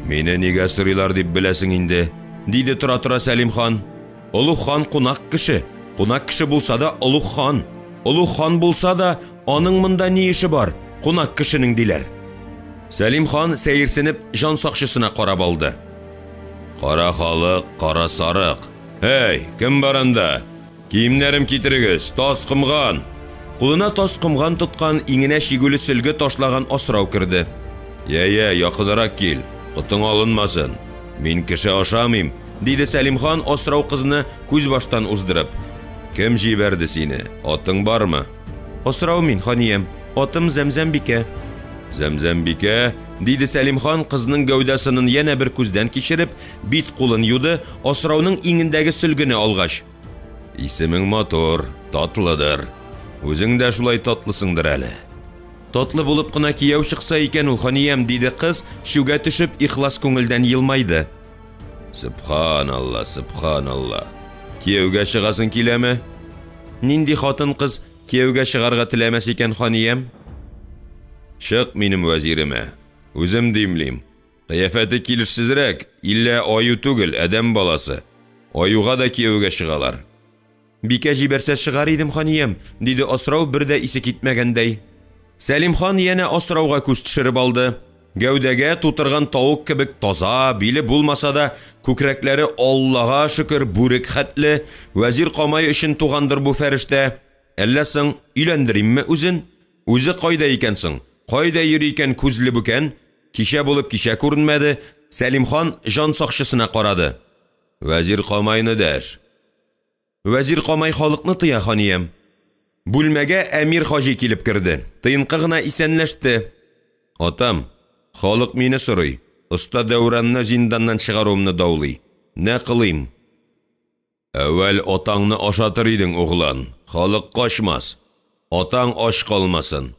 Мине нигә сорыйлар дип беләсең инде, диде тора-тора Сәлим хан. Улуг хан кунак кеше. Кунак кеше булса да улуг хан. Улуг хан булса да аның монда ни ише бар? Кунак кешенең диләр. Сәлим хан сәерсенеп жан сакчысына карап алды. Кара халык, кара сарык. Hey, кем бар анда? Киемнәрем китерегез, тас кымган. Кулына тас кымган тоткан, иңенә шигүле сөлге ташлаган асрау керде. Я, якынрак кил, кытың алынмасын. Мин кеше ашамыйм, диде Сәлим хан асрау кызны күз баштан уздырып. Кем җибәрде сине? Атың бармы? Асрау мин, ханиям. Атым Зәмзәмбикә. Зәмзәмбикә, диде Сәлим хан кызның гәүдәсен янә бер күздән кичереп, бит кулын юды, асрауның иңендәге сөлгене алгач. Исемең матур, татлыдыр. Үзең дә шулай татлысыңдыр әле. Татлы булып кына кияү чыкса икән ул, ханиям, диде кыз, шуга төшеп ихлас күңелдән елмайды. Субханалла, субханалла. Кияүгә чыгасың киләме? Нинди хатын кыз кияүгә чыгарга теләмәс икән, ханиям? Чык минем вәзиремә. Үзем димлим. Кыяфәте килешсезрәк, иллә аю түгел, әдәм баласы. Аюга да кияүгә чыгалар. Бикә җибәрсә чыгар идем, ханиям, диде асрау бер дә исе китмәгәндәй. Сәлим хан янә асрауга күз төшереп алды. Гәүдәгә тутырган тавык кебек таза, биле булмаса да, күкрәкләре Аллага шөкер бүрек хәтле, вәзир камай өчен тугандыр бу фәрештә. Әллә соң өйләндеримме үзен? Үзе кайда икән соң? Кайда йөри икән күзле бүкән? Кичә булып кичә күренмәде. Сәлим хан жан сакчысына карады. Вәзир камайны дәш. Вәзир камай халыкны тыя, ханиям. Бүлмәгә Әмир хаҗи килеп керде. Тыйынкы гына исәнләште. Атам, халык мине сорый. Оста Дәүранны зинданнан чыгаруымны даулый. Нә кылыйм? Әвәл атаңны ашатыр идең, углан. Халык качмас. Атаң аш калмасын.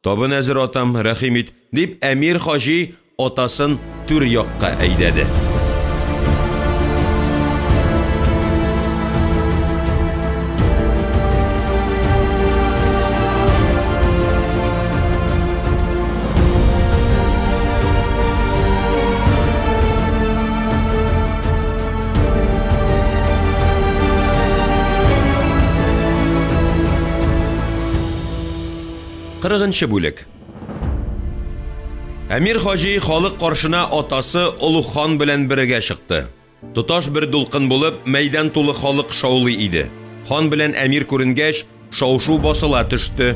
Табын әзер атам, рәхим ит, дип Әмир хаҗи атасын түр якка әйдәде. Кырыгынчы бүлек. Әмир хаҗи халык каршына атасы Улуг хан белән бергә чыкты. Тоташ бер дулкын булып, мәйдан тулы халык шаулый иде. Хан белән Әмир күренгәч, шау-шу басыла төште.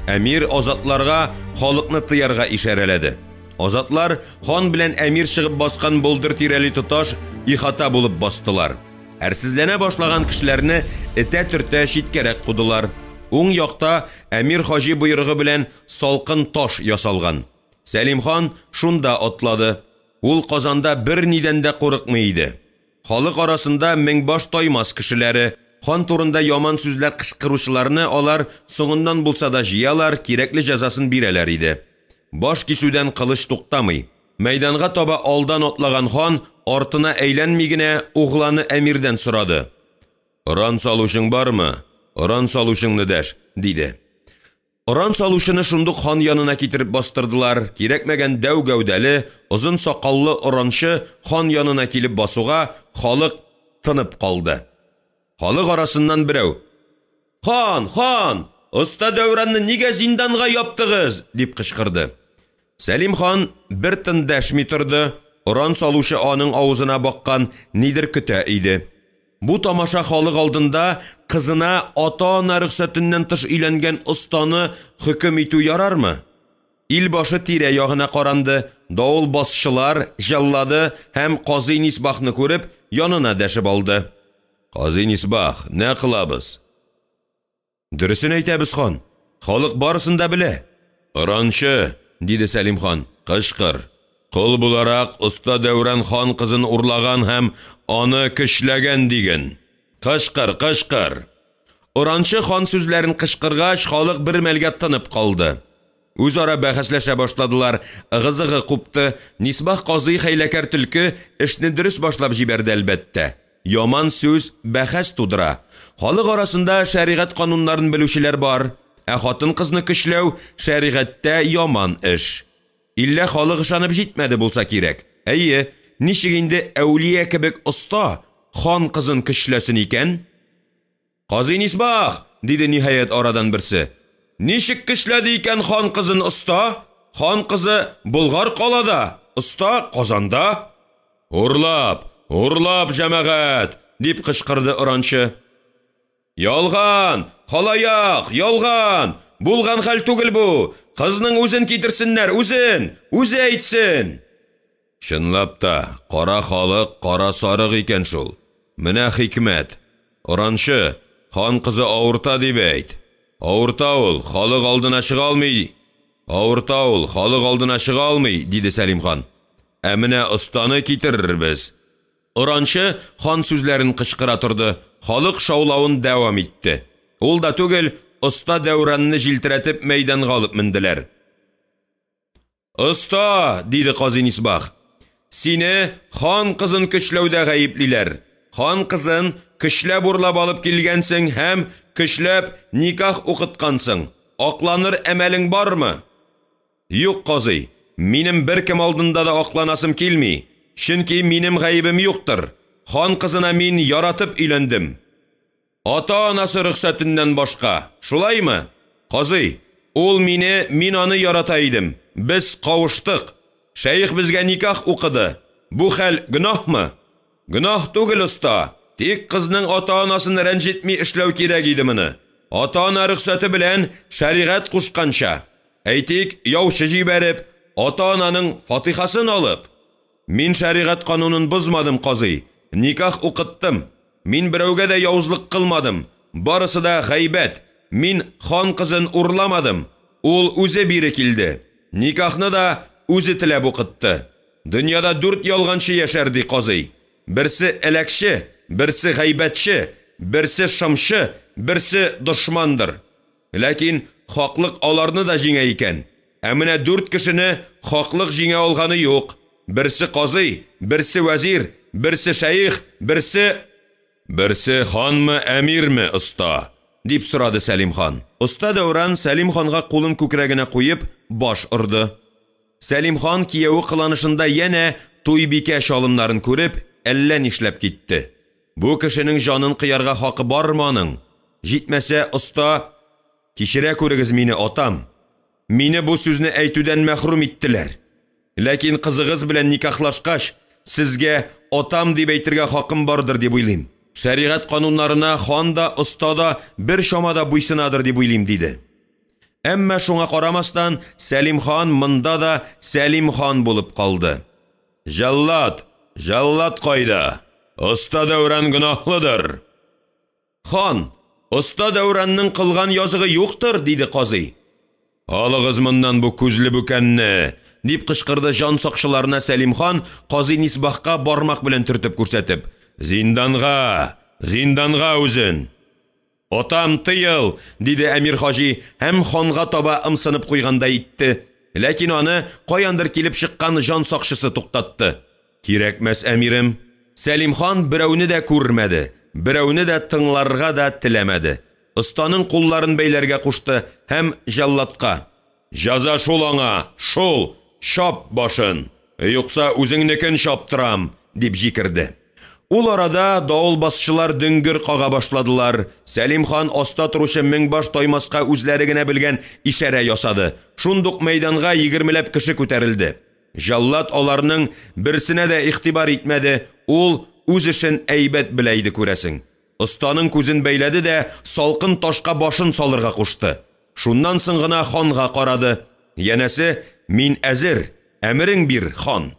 Әмир азатларга халыкны тыярга ишарәләде. Азатлар хан белән Әмир чыгып баскан булдыр тирәли тоташ ихата булып бастылар. Әрсезләнә башлаган кешеләрне этә-төртә читкәрәк кудылар. Уң якта Әмир хаҗи буйрыгы белән салкын таш ясалган. Сәлим хан шунда атлады. Ул Казанда бер нидән дә курыкмый иде. Халык арасында меңбаш таймас кешеләре, хан турында яман сүзләр кычкыручыларны алар соңыннан булса да җыялар, кирәкле җәзасын бирәләр иде. Баш кисүдән кылыч туктамый. Мәйданга таба алдан атлаган хан артына әйләнми генә угланы Әмирдән сорады. Уран салушың бармы? Уран салушыңны дәш, диде. Уран салушыны шундук хан янына китереп бастырдылар. Кирәкмәгән дәү гәүдәле, озын сакаллы уранчы хан янына килеп басуга халык тынып калды. Халык арасыннан берәү: "Хан, хан, оста Дәүранны нигә зинданга яптыгыз?" дип кычкырды. Сәлим хан бер тын дәшми торды. Уран салушы аның авызына баккан, нидер көтә иде. Бу тамаша халык алдында кызына ата-ана рөхсәтеннән тыш өйләнгән останы хөкем итү ярармы? Ил башы тирә ягына каранды, давыл басчылар, җаллады һәм Казый Нисбахны күреп, янына дәшеп алды. Казый Нисбах, нә кылабыз? Дөресен әйтәбез, хан. Халык барысын да белә. Ыранчы, диде Сәлим хан, кышкыр. Кол буларак Оста Дәүран хан кызын урлаган һәм аны көчләгән диген. Кышкыр, кышкыр. Ыранчы хан сүзләрен кышкыргач, халык бер мәлгә тынып калды. Үзара бәхәсләшә башладылар, ыгызыгы купты, Нисбах казый хәйләкәр төлке эшне дөрес башлап җибәрде әлбәттә. Яман сүз бәхәс тудыра. Халык арасында шәригать кануннарын белүчеләр бар, хатын кызны көчләү шәригатьтә яман эш. Иллә халык ышанып җитмәде булса кирәк. Әйе, ничек инде әүлия кебек оста хан кызын көчләсен икән? Казый Нисбах, диде ниһаят арадан берсе. Ничек көчләде икән хан кызын оста? Хан кызы Болгар калада, оста Казанда. Урлап, җәмәгать, дип кычкырды Ыранчы. Ялган, халаяк, ялган. Булган хәл түгел бу. Кызның үзен китерсеннәр, үзе әйтсен. Чынлап та, кара халык кара сарык икән шул. Менә хикмәт. Ыранчы, хан кызы авырта дип әйт. Авырта ул, халык алдына чыга алмый, диде Сәлим хан. Ә менә останы китерербез. Ыранчы хан сүзләрен кычкыра торды. Халык шаулавын дәвам итте. Ул да түгел, Оста Дәүранны җилтерәтеп мәйданга алып менделәр. Оста, диде Казый Нисбах. Сине хан кызын көчләүдә гаеплиләр. Хан кызын көчләп урлап алып килгәнсең һәм көчләп никах укыткансың. Акланыр әмәлең бармы? Юк, казый. Минем беркем алдында да акланасым килми. Чөнки минем гаебем юктыр. Хан кызына мин яратып өйләндем. Ата-анасы рөхсәтеннән башка. Шулаймы? Казый, ул мин аны ярата идем. Без кавыштык. Шәйх безгә никах укыды. Бу хәл гөнаһмы? Гөнаһ түгел, оста. Тик кызның ата-анасын рәнҗетми эшләү кирәк иде моны. Ата-ана рөхсәте белән шәригать кушканча. Әйтик, яучы җибәреп, ата-ананың фатихасын алып. Мин шәригать канунын бозмадым, казый. Никах укыттым. Мин берәүгә дә яузлык кылмадым. Барысы да гайбәт. Мин хан кызын урламадым. Ул үзе бире килде. Никахны да үзе теләп укытты. Дөньяда 4 ялганчы яшәрди, казый. Берсе эләкче, берсе гайбәтче, берсе шымчы, берсе дошмандыр. Ләкин хаклык аларны да җиңә икән. Ә менә 4 кешене хаклык җиңә алганы юк. Берсе казый, берсе вәзир, берсе шәйх, берсе ханмы, әмирме, оста? Дип сорады Сәлим хан. Оста Дәүран Сәлим ханга кулын күкрәгенә куеп баш ырды. Сәлим хан кияү кыланышында янә туйбикә шалымнарын күреп, әллә нишләп китте. Бу кешенең җанын кыярга хакы бармы аның? Җитмәсә, оста, кичерә күрегез мине, атам. Мине бу сүзне әйтүдән мәхрүм иттеләр. Ләкин кызыгыз белән никахлашкач, сезгә атам дип әйтергә хакым бардыр дип уйлыйм. Шәригать кануннарына хан да, оста да бер чамада буйсынадыр дип уйлыйм, диде. Әмма шуңа карамастан, Сәлим хан монда да Сәлим хан булып калды. Җаллат кайда? Оста Дәүран гөнаһлыдыр. Хан, Оста Дәүранның кылган языгы юктыр, диде казый. Алыгыз моннан бу күзле бүкәнне, дип кычкырды җан сакчыларына Сәлим хан, Казый Нисбахка бармак белән төртеп күрсәтеп. Зинданга үзен. Атам, тыел, диде Әмир хаҗи һәм ханга таба ымсынып куйганда итте. Ләкин аны каяндыр килеп чыккан җан сакчысы туктатты. Кирәкмәс, әмирем. Сәлим хан берәүне дә күрмәде, берәүне дә тыңларга да теләмәде. Останың кулларын бәйләргә кушты һәм җаллатка: "Җаза шул аңа, шул, чап башын, юкса үзеңнекен чаптырам", дип җикерде. Ул арада давыл басчылар дөңгер кага башладылар. Сәлим хан аста торучы меңбаш таймаска үзләре генә белгән ишарә ясады. Шундук мәйданга 20ләп кеше күтәрелде. Җаллат аларның берсенә дә игътибар итмәде. Ул үз эшен әйбәт белә иде, күрәсең. Останың күзен бәйләде дә салкын ташка башын салырга кушты. Шуннан соң гына ханга карады. Янәсе, мин әзер, әмерең бир, хан.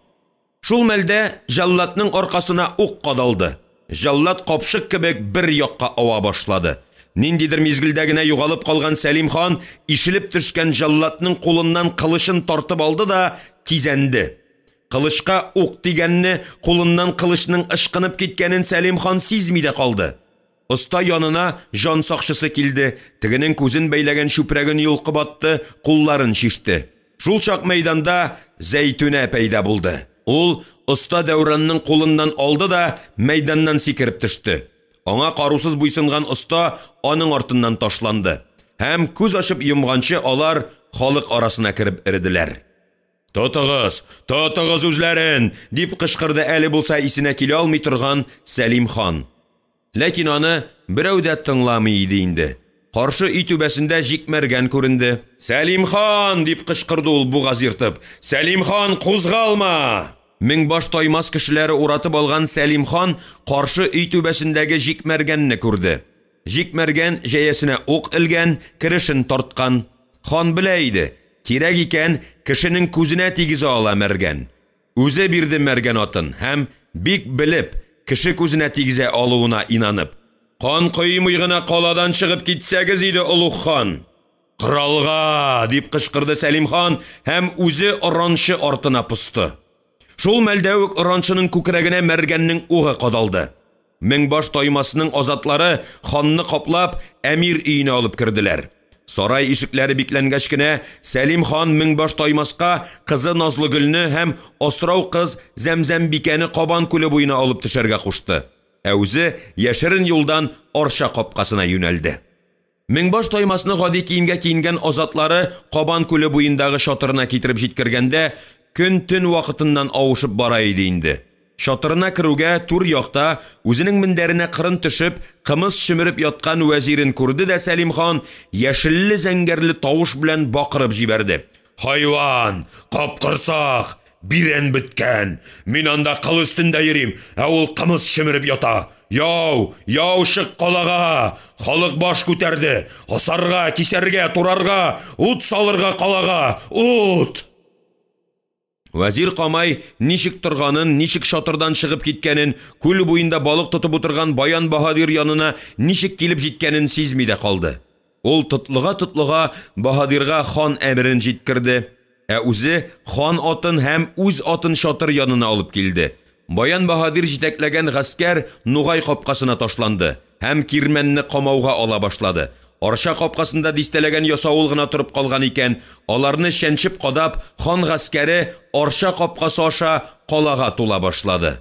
Шул мәлдә җаллатның аркасына ук кадалды. Җаллат капшык кебек бер якка ава башлады. Ниндидер мизгелдә генә югалып калган Сәлим хан ишелеп төшкән җаллатның кулыннан кылычын тартып алды да кизәнде. Кылычка ук тигәнне, кулыннан кылычның ышкынып киткәнен Сәлим хан сизми дә калды. Оста янына жан сакчысы килде, тегенең күзен бәйләгән чүпрәген йолкып атты, кулларын шиште. Шул чак мәйданда Зәйтүнә пәйда булды. Ул оста Дәүранның кулыннан алды да мәйданнан сикереп төште. Аңа карусыз буйсынган оста аның артыннан ташланды. Һәм күз ачып йомганчы алар халык арасына кирип иределәр. Тотыгыз үзләрен, дип кычкырды әле булса исенә килә алмый торган Сәлим хан. Ләкин аны берәү дә тыңламый иде инде. Каршы өй түбәсендә Җикмәргән күренде. Сәлим хан, дип кычкырды ул бугаз йыртып. Сәлим хан, кузгалма! Меңбаш таймас кешеләре уратып алган Сәлим хан каршы өй түбәсендәге Җикмәргәнне күрде. Җикмәргән җәясенә ук илгән, кирешен тарткан. Хан белә иде, кирәк икән кешенең күзенә тигезә ала Мәргән. Үзе бирде Мәргән атын һәм бик белеп кеше күзенә тигезә алуына инанып. Қан кыймый гына каладан чыгып китсәгез иде, улуг хан. Кралга, дип кычкырды Сәлим хан һәм үзе оранчы артына пусты. Шул мәлдә үк оранчының күкрәгенә Мәргәннең угы кадалды. Меңбаш таймасының азатлары ханны каплап әмир өенә алып кирделәр. Сарай ишекләре бикләнгәч кенә Сәлим хан Меңбаш таймаска кызы Назлыгөлне һәм асрау кыз Зәмзәм бикәне Кабан күле буена алып төшәргә кушты. Үзе яшерен юлдан Арча капкасына юнәлде. Меңбаш таймасны гади киемгә киенгән азатлары Кабан күле буендагы шатырына китереп җиткергәндә көн-төн вакытыннан авышып бара иде инде. Шатырына керүгә тур якта үзенең мендәренә кырын төшеп, кымыз шимереп яткан вәзирен күрде дә Сәлим хан яшелле зәңгәрле тавыш белән бакырып җибәрде. Хайван, капкырсак, бирән беткән. Мин анда кыл өстендә йөрим, ул кымыз шимереп ята. Яу шык калага, халык баш күтәрде. Асарга, кисәргә, турарга, ут салырга калага, ут! Вәзир камай ничек торганын, ничек шатырдан чыгып киткәнен, күл буенда балык тотып утырган Баян Баһадир янына ничек килеп җиткәнен сизми дә калды. Ул тотлыга Баһадирга хан әмерен җиткерде. Үзе хан атын һәм үз атын шатыр янына алып килде. Баян Баһадир җитәкләгән гаскәр Нугай капкасына ташланды һәм кирмәнне камауга ала башлады. Арча капкасында дистәләгән ясавул гына торып калган икән, аларны шәнчеп кадап, хан гаскәре Арча капкасы аша калага тула башлады.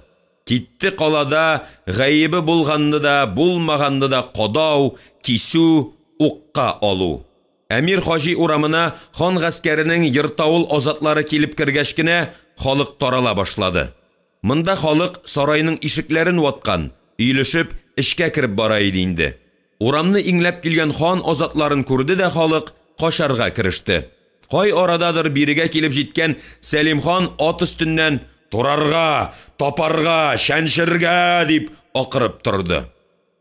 Китте калада, гаебе булганны да, булмаганны да кадау, кисү, укка алу. Әмир Хаҗи урамына хан гаскәренең йыртавыл азатлары килеп кергәч кенә халык тарала башлады. Монда халык сарайның ишекләрен ваткан, өйлешеп эшкә кирип бара иде инде. Урамны иңләп килгән хан азатларын күрде дә халык кашарга киреште. Кай арададыр бирегә килеп җиткән Сәлим хан ат өстеннән турарга, тапарга, шәншергә дип акырып торды.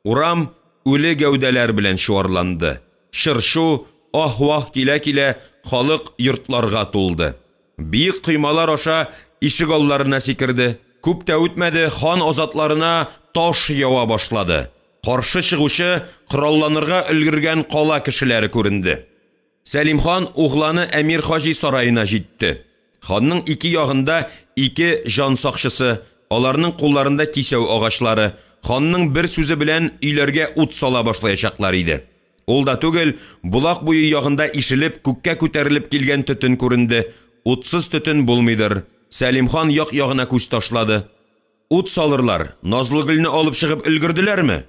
Урам үле гәүдәләр белән шуарланды. Шыршу, ахвах килә-килә халык йортларга тулды. Биек кыймалар аша ишек алларына сикерде. Күп тә үтмәде, хан азатларына таш ява башлады. Каршы чыгучы коралланырга өлгергән кала кешеләре күренде. Сәлим хан угланы Әмир Хаҗи сараена җитте. Ханның ике ягында ике жан сакчысы, аларның кулларында кисәү агачлары. Ханның бер сүзе белән өйләргә ут сала башлаячаклар иде. Ул да түгел, булак буе ягында ишелеп күккә күтәрелеп килгән төтен күренде. Утсыз төтен булмыйдыр. Сәлим хан як-ягына күз ташлады. Ут салырлар, Назлыгөлне алып чыгып өлгерделәрме?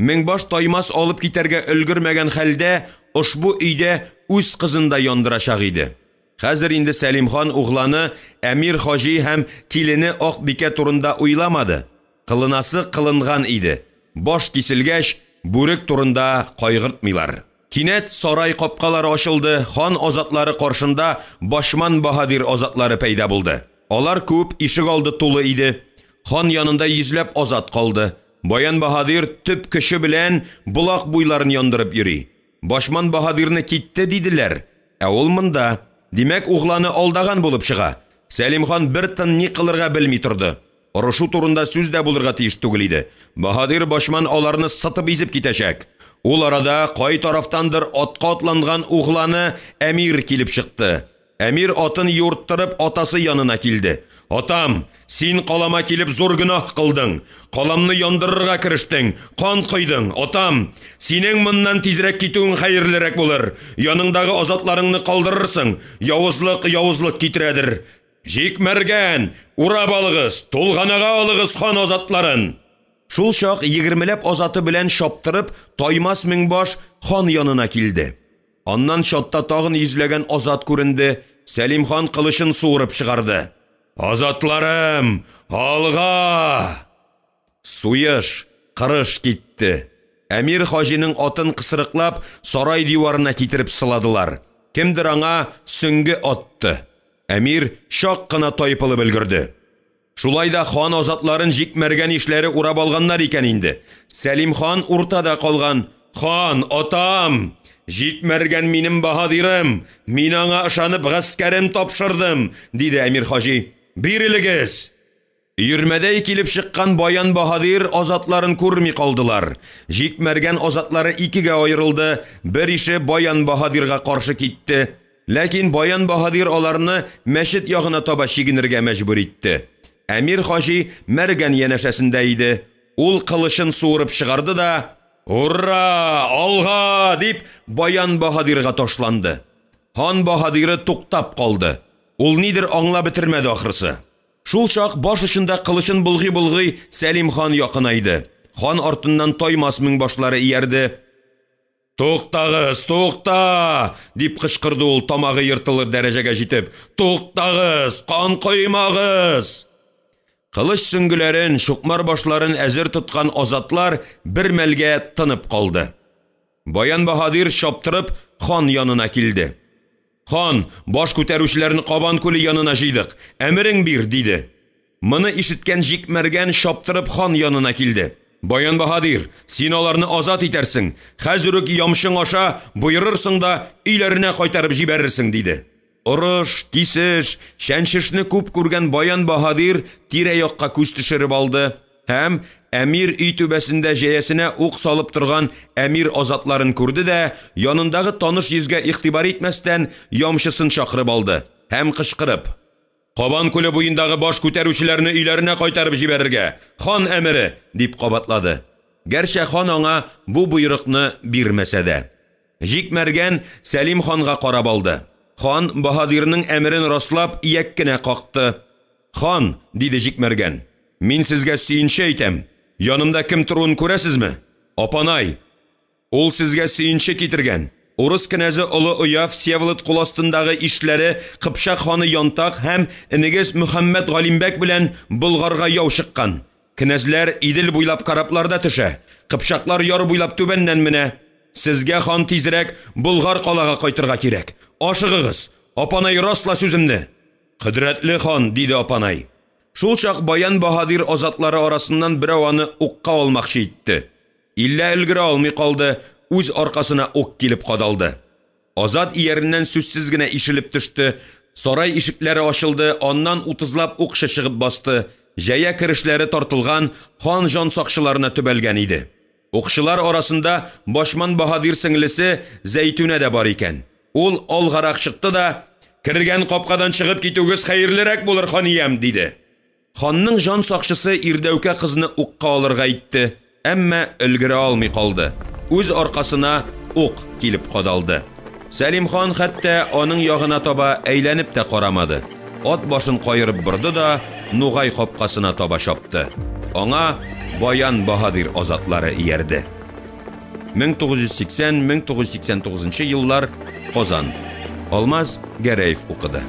Меңбаш таймас алып китәргә өлгермәгән хәлдә ошбу өйдә үз кызын да яндырачак иде. Хәзер инде Сәлим хан угланы Әмир Хаҗи һәм килене Акбикә турында уйламады. Кылынасы кылынган иде. Баш киселгәч, бүрек турында кайгыртмыйлар. Кинәт сарай капкалары ачылды, хан азатлары каршында Башман Баһадир азатлары пәйда булды. Алар күп, ишек алды тулы иде. Хан янында йөзләп азат калды. Баян Баһадир төп көче белән булак буйларын яндырып йөри. Башман Баһадирны китте диделәр. Ул монда, димәк угланы алдаган булып чыга. Сәлим хан бер тын ни кылырга белми торды. Орышу турында сүз дә булырга тиеш түгел иде. Баһадир Башман аларны сытып изеп китәчәк. Ул арада кай тарафтандыр атка атланган угланы Әмир килеп чыкты. Әмир атын юрттырып атасы янына килде. Атам, син калама килеп зур гөнаһ кылдың. Каламны яндырырга кирештең, кан кыйдың. Атам, синең моннан тизрәк китүең хәерлерәк булыр. Яныңдагы азатларыңны калдырырсың. Явызлык китерәдер. Җикмәргән, урап алыгыз, тулганага алыгыз хан азатларын. Шул чак 20ләп азаты белән шаптырып, Таймас Меңбаш хан янына килде. Аннан чатта тагын йөзләгән азат күренде. Сәлим хан кылычын суырып чыгарды. Азатларым, алга! Суеш, кырыш китте. Әмир хаҗиның атын кысрыклап, сарай диварына китереп сыладылар. Кемдер аңа сөңге атты. Әмир шак кына тайпылып өлгерде. Шулайда хан азатларын җикмәргән ишләре урап алганнар икән инде. Сәлим хан уртада калган. Хан, атам! Җикмәргән минем баһадирым, мин аңа ышанып гаскәрем тапшырдым, диде Әмир хаҗи. Бирелегез! Йөрмәдәй килеп чыккан Баян баһадир азатларын күрми калдылар. Җикмәргән азатлары икегә аерылды. Бер ише Баян баһадирга каршы китте. Ләкин Баян баһадир аларны мәчет ягына таба чигенергә мәҗбүр итте. Әмир хаҗи мәргән янәшәсендә иде. Ул кылычын суырып чыгарды да, «Ура! Алга!» дип Баян баһадирга ташланды. Хан баһадиры туктап калды. Ул нидер аңлап бетермәде ахрысы. Шул чак баш очында кылычын булгый-булгый Сәлим хан якынайды. Хан артыннан Таймас Меңбашлары иярде. «Туктагыз, тукта!» дип кычкырды ул тамагы йыртылыр дәрәҗәгә җитеп. «Туктагыз, кан коймагыз!» Кылыч сөңгеләрен, шукмар башларын әзер тоткан азатлар бер мәлгә тынып калды. Баян баһадир шаптырып хан янына килде. «Хан, баш күтәрүчеләрне Кабан күле янына җыйдык. Әмерең бир», диде. Моны ишеткән җикмәргән шаптырып хан янына килде. «Баян баһадир, син аларны азат итәрсең. Хәзер үк ямшың аша буйрырсың да өйләренә кайтарып җибәрерсең», диде. Урыш, кисеш, шәншешне күп күргән Баян баһадир тирә-якка күз төшереп алды һәм Әмир өй түбәсендә җәясенә ук салып торган Әмир азатларын күрде дә, янындагы таныш йөзгә игътибар итмәстән ямшысын чакырып алды һәм кычкырып: «Кабан күле буендагы баш күтәрүчеләрне өйләренә кайтарып җибәрергә, хан әмере», дип кабатлады. Гәрчә хан аңа бу буйрыкны бирмәсә дә. Җикмәргән Сәлим ханга карап алды. Хан баһадирның әмерен раслап ияк кенә какты. «Хан», диде җикмәргән, «мин сезгә сөенче әйтәм. Янымда кем торуын күрәсезме? Апанай. Ул сезгә сөенче китергән. Урыс кенәзе Олы Оя Всеволод кул астындагы ишләре Кыпчак ханы Янтак һәм инегез Мөхәммәд Галимбәк белән Болгарга яу чыккан. Кенәзләр Идел буйлап карапларда төшә. Кыпчаклар яр буйлап түбәннән менә. Сезгә хан тизрәк Болгар калага кайтырга кирәк. Ашыгыгыз, апанай расла сүземне». «Кыдрәтле хан», диде апанай. Шул чак Баян баһадир азатлары арасыннан берәү аны укка алмакчы итте. Иллә өлгерә алмый калды, үз аркасына ук килеп кадалды. Азат ияреннән сүзсез генә ишелеп төште. Сарай ишекләре ачылды, аннан 30лап ук чыгып басты. Җәя кирешләре тартылган, хан җан сакчыларына төбәлгән иде. Укчылар арасында Башман баһадир сеңлесе Зәйтүнә дә бар икән. Ул алгарак чыкты да: «Кергән капкадан чыгып китүгез хәерлерәк булыр, ханиям», диде. Ханның җан сакчысы Ирдәүкә кызны укка алырга итте, әмма өлгерә алмый калды. Үз аркасына ук килеп кадалды. Сәлим хан хәтта аның ягына таба әйләнеп тә карамады. Ат башын кайырып борды да Нугай капкасына таба чапты. Аңа Баян баһадир азатлары иярде. 1980-1989 еллар, Казан. Алмаз Гәрәев укыды.